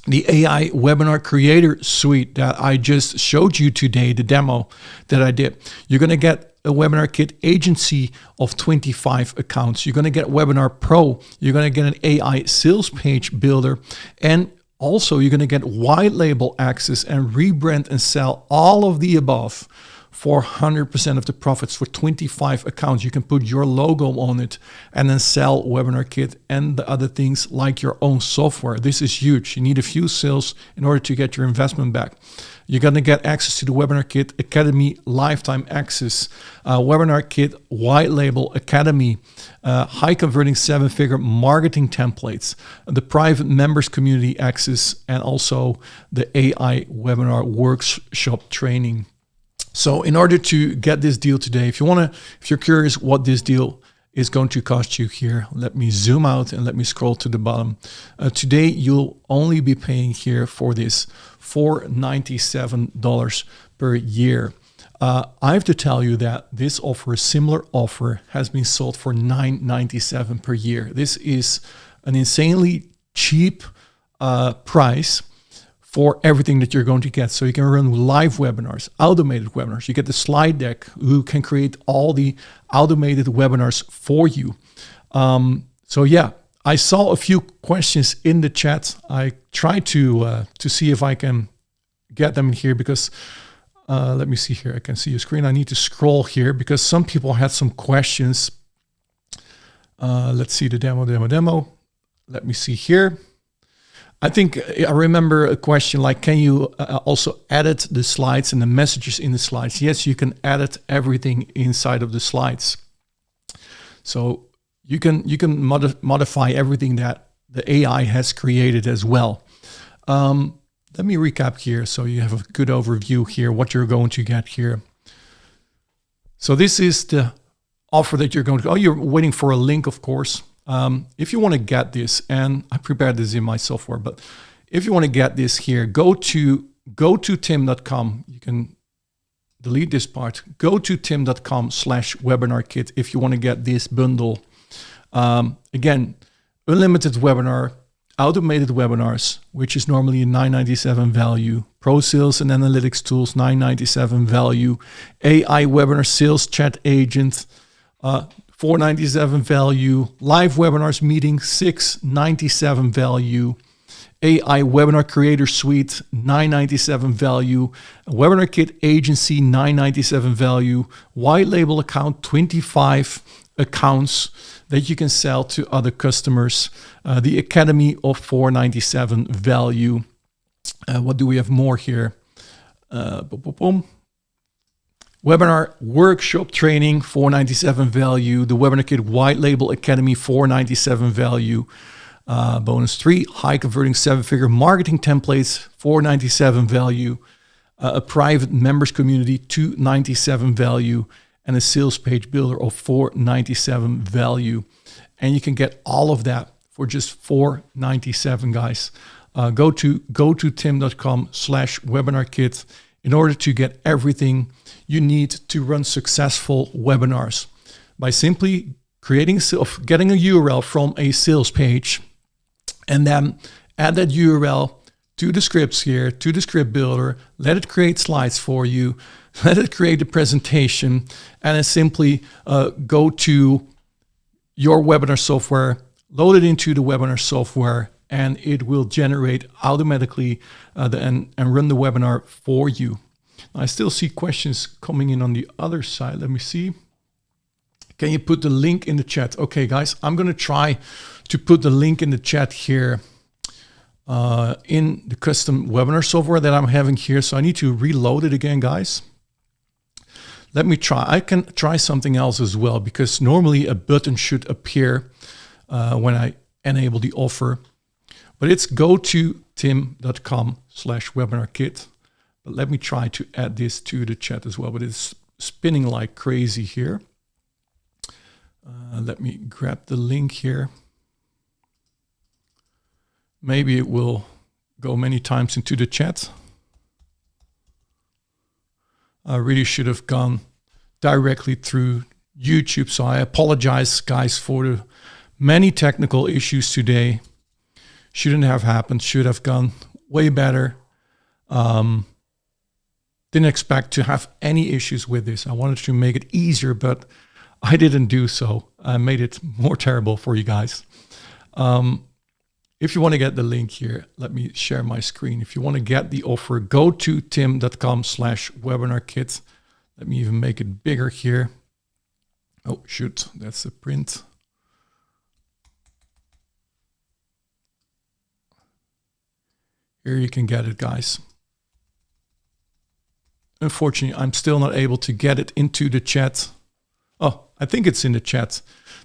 The AI Webinar Creator Suite that I just showed you today, the demo that I did. You're going to get a Webinar Kit agency of 25 accounts. You're going to get Webinar Pro. You're going to get an AI sales page builder. And also you're going to get white label access and rebrand and sell all of the above for 100% of the profits for 25 accounts. You can put your logo on it and then sell Webinar Kit and the other things like your own software. This is huge. You need a few sales in order to get your investment back. You're going to get access to the Webinar Kit Academy lifetime access, Webinar Kit White Label Academy, high converting 7-figure marketing templates, the private members community access, and also the AI webinar workshop training. So in order to get this deal today, if you're curious what this deal is going to cost you here. Let me zoom out and let me scroll to the bottom. Today, you'll only be paying here for this $497 per year. I have to tell you that this offer, a similar offer, has been sold for $997 per year. This is an insanely cheap price for everything that you're going to get. So you can run live webinars, automated webinars. You get the slide deck, who can create all the automated webinars for you. So yeah, I saw a few questions in the chat. I tried to see if I can get them in here, because let me see here. I can see your screen. I need to scroll here because some people had some questions. Let's see the demo. Let me see here. I think I remember a question like, can you also edit the slides and the messages in the slides? Yes, you can edit everything inside of the slides. So you can modify everything that the AI has created as well. Let me recap here so you have a good overview here, what you're going to get here. So this is the offer that you're going to, you're waiting for a link, of course. If you want to get this, and I prepared this in my software, but if you want to get this here, go to tim.com. You can delete this part. Go to tim.com/webinar kit if you want to get this bundle. Again, unlimited webinar, automated webinars, which is normally a $997 value. Pro sales and analytics tools, $997 value. AI webinar sales chat agent, $497 value. Live webinars meeting, $697 value. AI webinar creator suite, $997 value. Webinar kit agency, $997 value. White label account, 25 accounts that you can sell to other customers. The academy of $497 value. What do we have more here? Webinar workshop training, $497 value. The webinar kit white label academy, $497 value. Bonus 3, high converting 7-figure marketing templates, $497 value. A private members community, $297 value. And a sales page builder of $497 value. And you can get all of that for just $497, guys. Go to tim.com/webinar kit in order to get everything you need to run successful webinars by simply getting a URL from a sales page, and then add that URL to the scripts here, to the script builder, let it create slides for you, let it create a presentation, and then simply go to your webinar software, load it into the webinar software, and it will generate automatically and run the webinar for you. I still see questions coming in on the other side. Let me see. Can you put the link in the chat? Okay, guys, I'm going to try to put the link in the chat here in the custom webinar software that I'm having here. So I need to reload it again, guys. Let me try. I can try something else as well, because normally a button should appear when I enable the offer. But it's go to tim.com/webinar kit. But let me try to add this to the chat as well. But it's spinning like crazy here. Let me grab the link here. Maybe it will go many times into the chat. I really should have gone directly through YouTube. So I apologize, guys, for the many technical issues today. Shouldn't have happened. Should have gone way better. Didn't expect to have any issues with this. I wanted to make it easier, but I didn't do so. I made it more terrible for you guys. If you want to get the link here, let me share my screen. If you want to get the offer, go to tim.com/webinar kit. Let me even make it bigger here. Oh, shoot, that's a print. Here you can get it, guys. Unfortunately, I'm still not able to get it into the chat. Oh, I think it's in the chat.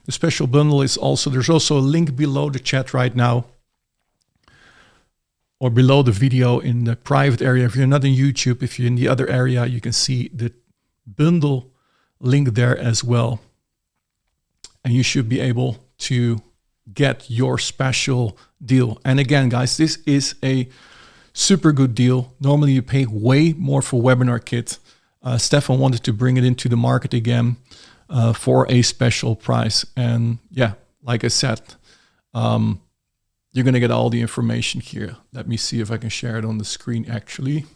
The special bundle is also, there's also a link below the chat right now, or below the video in the private area. If you're not in YouTube, if you're in the other area, you can see the bundle link there as well. and you should be able to get your special deal. And again, guys, this is a super good deal. Normally you pay way more for Webinar Kit. Stefan wanted to bring it into the market again for a special price. And yeah, like I said, you're going to get all the information here. Let me see if I can share it on the screen actually.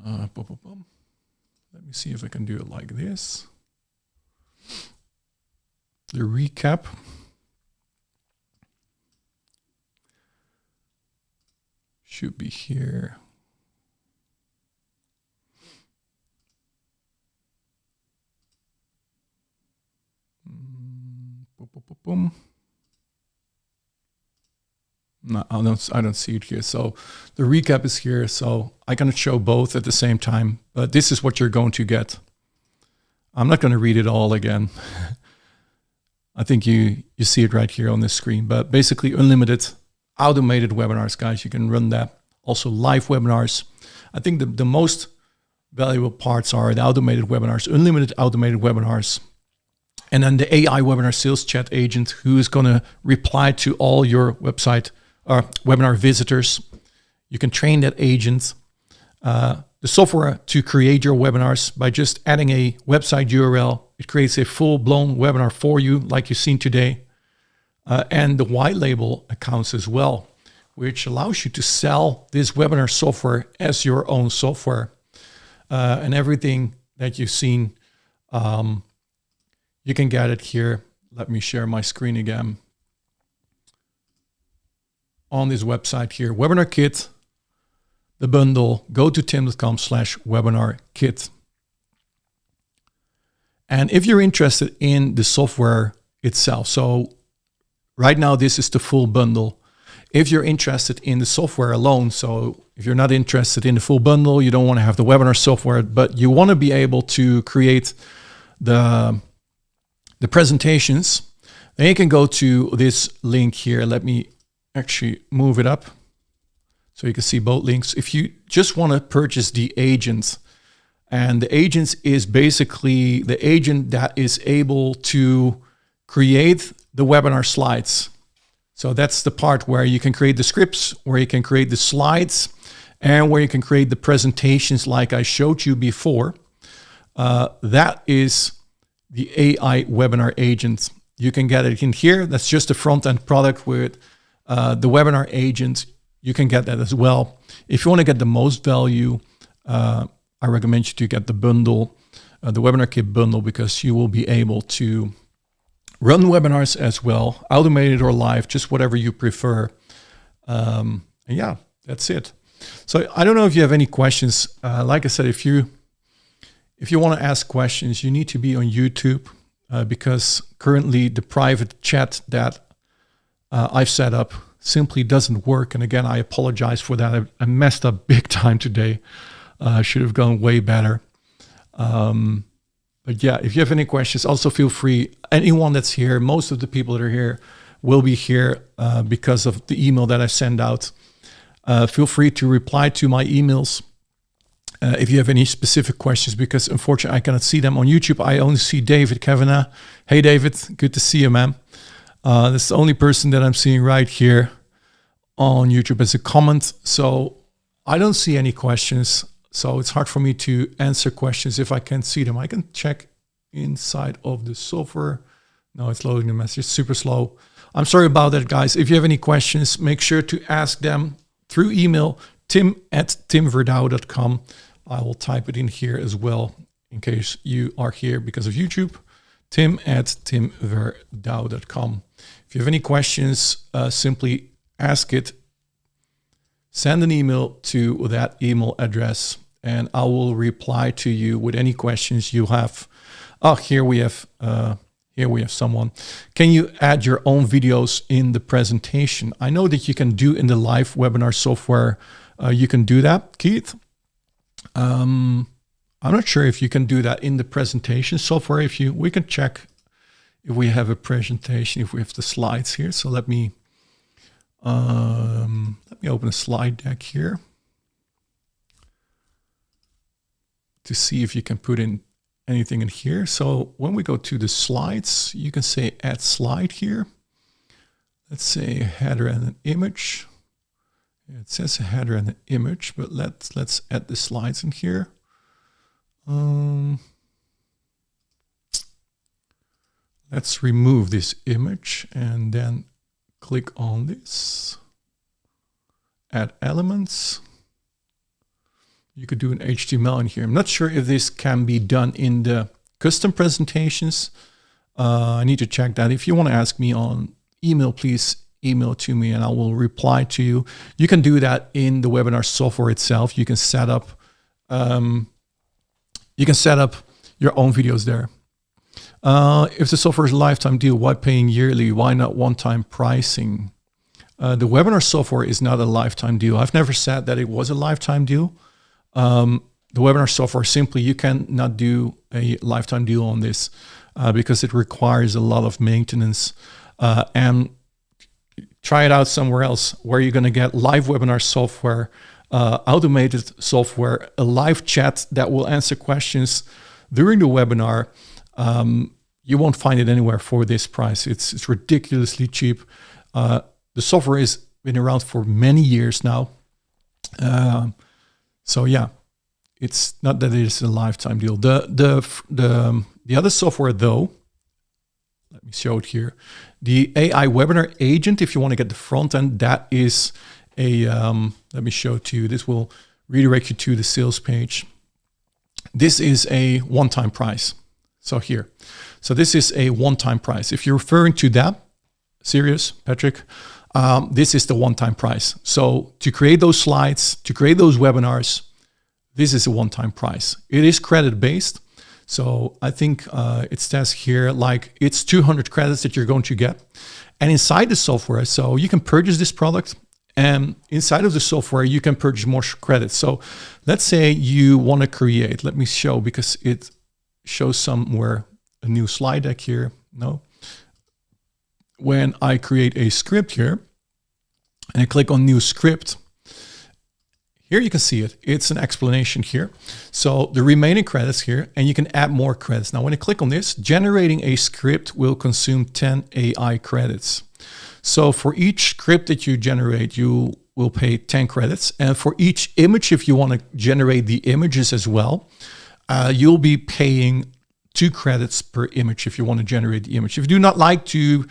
Let me see if I can do it like this. The recap. Should be here. No, I don't see it here. So the recap is here. So I cannot show both at the same time, but this is what you're going to get. I'm not going to read it all again. I think you see it right here on this screen, but basically unlimited automated webinars, guys. You can run that. Also live webinars. I think the most valuable parts are the automated webinars, unlimited automated webinars. And then the AI webinar sales chat agent who is going to reply to all your website or webinar visitors. You can train that agent. The software to create your webinars by just adding a website URL. It creates a full-blown webinar for you like you've seen today. And the white label accounts as well, which allows you to sell this webinar software as your own software. And everything that you've seen, you can get it here. Let me share my screen again. On this website here, Webinar Kit, the bundle, go to tim.com/webinar kit. And if you're interested in the software itself, so right now this is the full bundle. If you're interested in the software alone, so if you're not interested in the full bundle, you don't want to have the webinar software, but you want to be able to create the presentations, then you can go to this link here. Let me actually move it up so you can see both links. If you just want to purchase the agent, and the agent is basically the agent that is able to create the webinar slides. So that's the part where you can create the scripts, where you can create the slides, and where you can create the presentations like I showed you before. That is the AI webinar agent. You can get it in here. That's just a front-end product with the webinar agent. You can get that as well. If you want to get the most value, I recommend you to get the bundle, the Webinar Kit bundle, because you will be able to run webinars as well, automated or live, just whatever you prefer. And yeah, that's it. So I don't know if you have any questions. Like I said, if you want to ask questions, you need to be on YouTube because currently the private chat that I've set up simply doesn't work. And again, I apologize for that. I messed up big time today. Should have gone way better. But yeah, if you have any questions, also feel free. Anyone that's here, most of the people that are here will be here because of the email that I send out. Feel free to reply to my emails if you have any specific questions, because unfortunately I cannot see them on YouTube. I only see David Kavanagh. Hey, David, good to see you, man. That's the only person that I'm seeing right here on YouTube as a comment. So I don't see any questions. So it's hard for me to answer questions if I can't see them. I can check inside of the software. No, it's loading the message. Super slow. I'm sorry about that, guys. If you have any questions, make sure to ask them through email, tim@timverdouw.com. I will type it in here as well in case you are here because of YouTube. tim@timverdouw.com. If you have any questions, simply ask it. Send an email to that email address, and I will reply to you with any questions you have. Oh, here we have someone. Can you add your own videos in the presentation? I know that you can do in the live webinar software. You can do that, Keith. I'm not sure if you can do that in the presentation software. We can check if we have a presentation, if we have the slides here. So let me open a slide deck here to see if you can put in anything in here. So when we go to the slides, you can say add slide here. Let's say a header and an image. It says a header and an image, but let's add the slides in here. Let's remove this image and then click on this. Add elements. You could do an HTML in here. I'm not sure if this can be done in the custom presentations. I need to check that. If you want to ask me on email, please email to me and I will reply to you. You can do that in the webinar software itself. You can set up your own videos there. If the software is a lifetime deal, why paying yearly? Why not one-time pricing? The webinar software is not a lifetime deal. I've never said that it was a lifetime deal. The webinar software, simply, you cannot do a lifetime deal on this because it requires a lot of maintenance. And try it out somewhere else where you're going to get live webinar software, automated software, a live chat that will answer questions during the webinar. You won't find it anywhere for this price. It's ridiculously cheap. The software has been around for many years now. So yeah, it's not that it is a lifetime deal. The other software though, let me show it here. The AI webinar agent, if you want to get the front end, that is a, let me show it to you. This will redirect you to the sales page. This is a one-time price. So here, so this is a one-time price. If you're referring to that, serious, Patrick, this is the one-time price. So to create those slides, to create those webinars, this is a one-time price. It is credit-based. So I think it says here, like it's 200 credits that you're going to get. And inside the software, so you can purchase this product, and inside of the software, you can purchase more credits. So let's say you want to create, let me show, because it shows somewhere a new slide deck here. No. When I create a script here and I click on new script, here you can see it. It's an explanation here. So the remaining credits here, and you can add more credits. Now, when I click on this, generating a script will consume 10 AI credits. So for each script that you generate, you will pay 10 credits. And for each image, if you want to generate the images as well, you'll be paying 2 credits per image if you want to generate the image. If you do not like to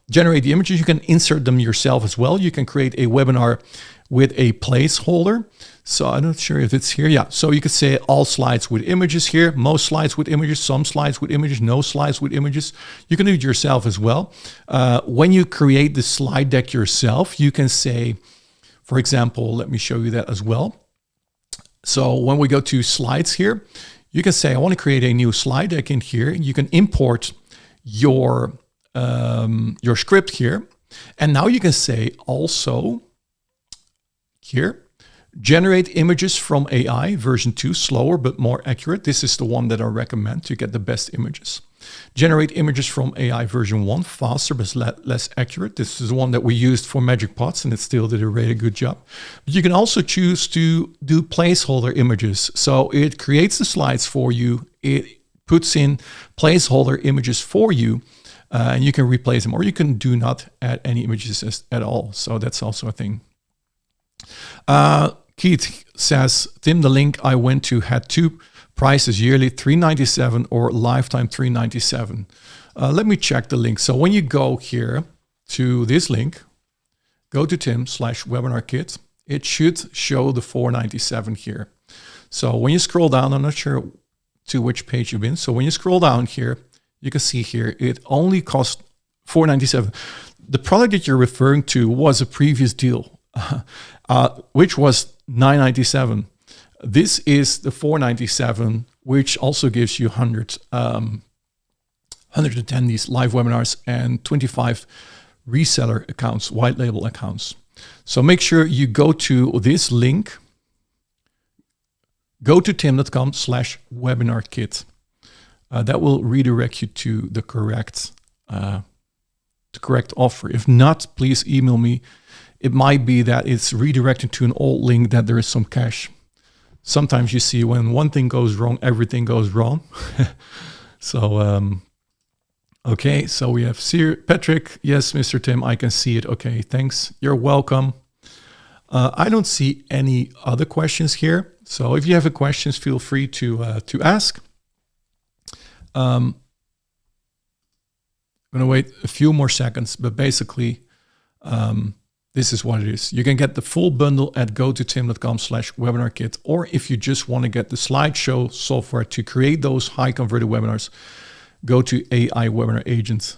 generate the images, you can insert them yourself as well. You can create a webinar with a placeholder. So I'm not sure if it's here. Yeah. So you could say all slides with images here, most slides with images, some slides with images, no slides with images. You can do it yourself as well. When you create the slide deck yourself, you can say, for example, let me show you that as well. So when we go to slides here, you can say, I want to create a new slide deck in here. You can import your script here. And now you can say also here, generate images from AI version 2, slower but more accurate. This is the one that I recommend to get the best images. Generate images from AI version 1, faster but less accurate. This is the one that we used for Magic Pots, and it still did a really good job. But you can also choose to do placeholder images. So it creates the slides for you. It puts in placeholder images for you, and you can replace them, or you can do not add any images at all. So that's also a thing. Keith says, Tim, the link I went to had 2 prices, yearly $397 or lifetime $397. Let me check the link. So when you go here to this link, go to Tim/webinar kit. It should show the $497 here. So when you scroll down, I'm not sure to which page you've been. So when you scroll down here, you can see here, it only cost $497. The product that you're referring to was a previous deal, which was $997. This is the $497, which also gives you 100 attendees, live webinars, and 25 reseller accounts, white label accounts. So make sure you go to this link. Go to tim.com/webinar kit. That will redirect you to the correct offer. If not, please email me. It might be that it's redirected to an old link that there is some cash sometimes you see when one thing goes wrong, everything goes wrong. So, okay, so we have Patrick. Yes, Mr. Tim, I can see it. Okay, thanks. You're welcome. I don't see any other questions here. So if you have a questions, feel free to ask. I'm going to wait a few more seconds, but basically, this is what it is. You can get the full bundle at gototim.com/webinarkit, or if you just want to get the slideshow software to create those high converted webinars, go to AI Webinar Agent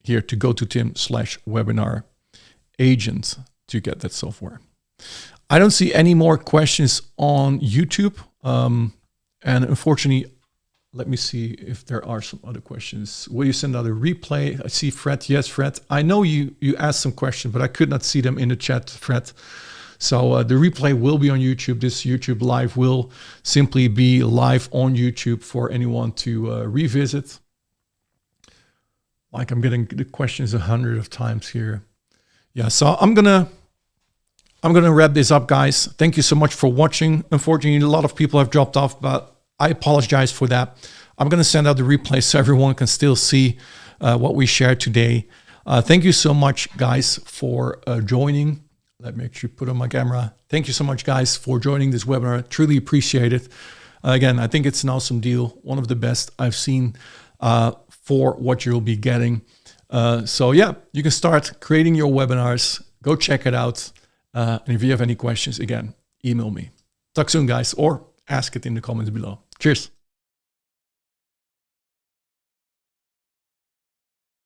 here to gototim/webinar agent to get that software. I don't see any more questions on YouTube. And unfortunately, let me see if there are some other questions. Will you send out a replay? I see Fred. Yes, Fred. I know you asked some questions, but I could not see them in the chat, Fred. So the replay will be on YouTube. This YouTube live will simply be live on YouTube for anyone to revisit. Like I'm getting the questions 100 of times here. Yeah, so I'm gonna wrap this up, guys. Thank you so much for watching. Unfortunately, a lot of people have dropped off, but I apologize for that. I'm going to send out the replay so everyone can still see what we shared today. Thank you so much, guys, for joining. Let me actually put on my camera. Thank you so much, guys, for joining this webinar. Truly appreciate it. Again, I think it's an awesome deal. One of the best I've seen for what you'll be getting. So yeah, you can start creating your webinars. Go check it out. And if you have any questions, again, email me. Talk soon, guys, or ask it in the comments below. Cheers.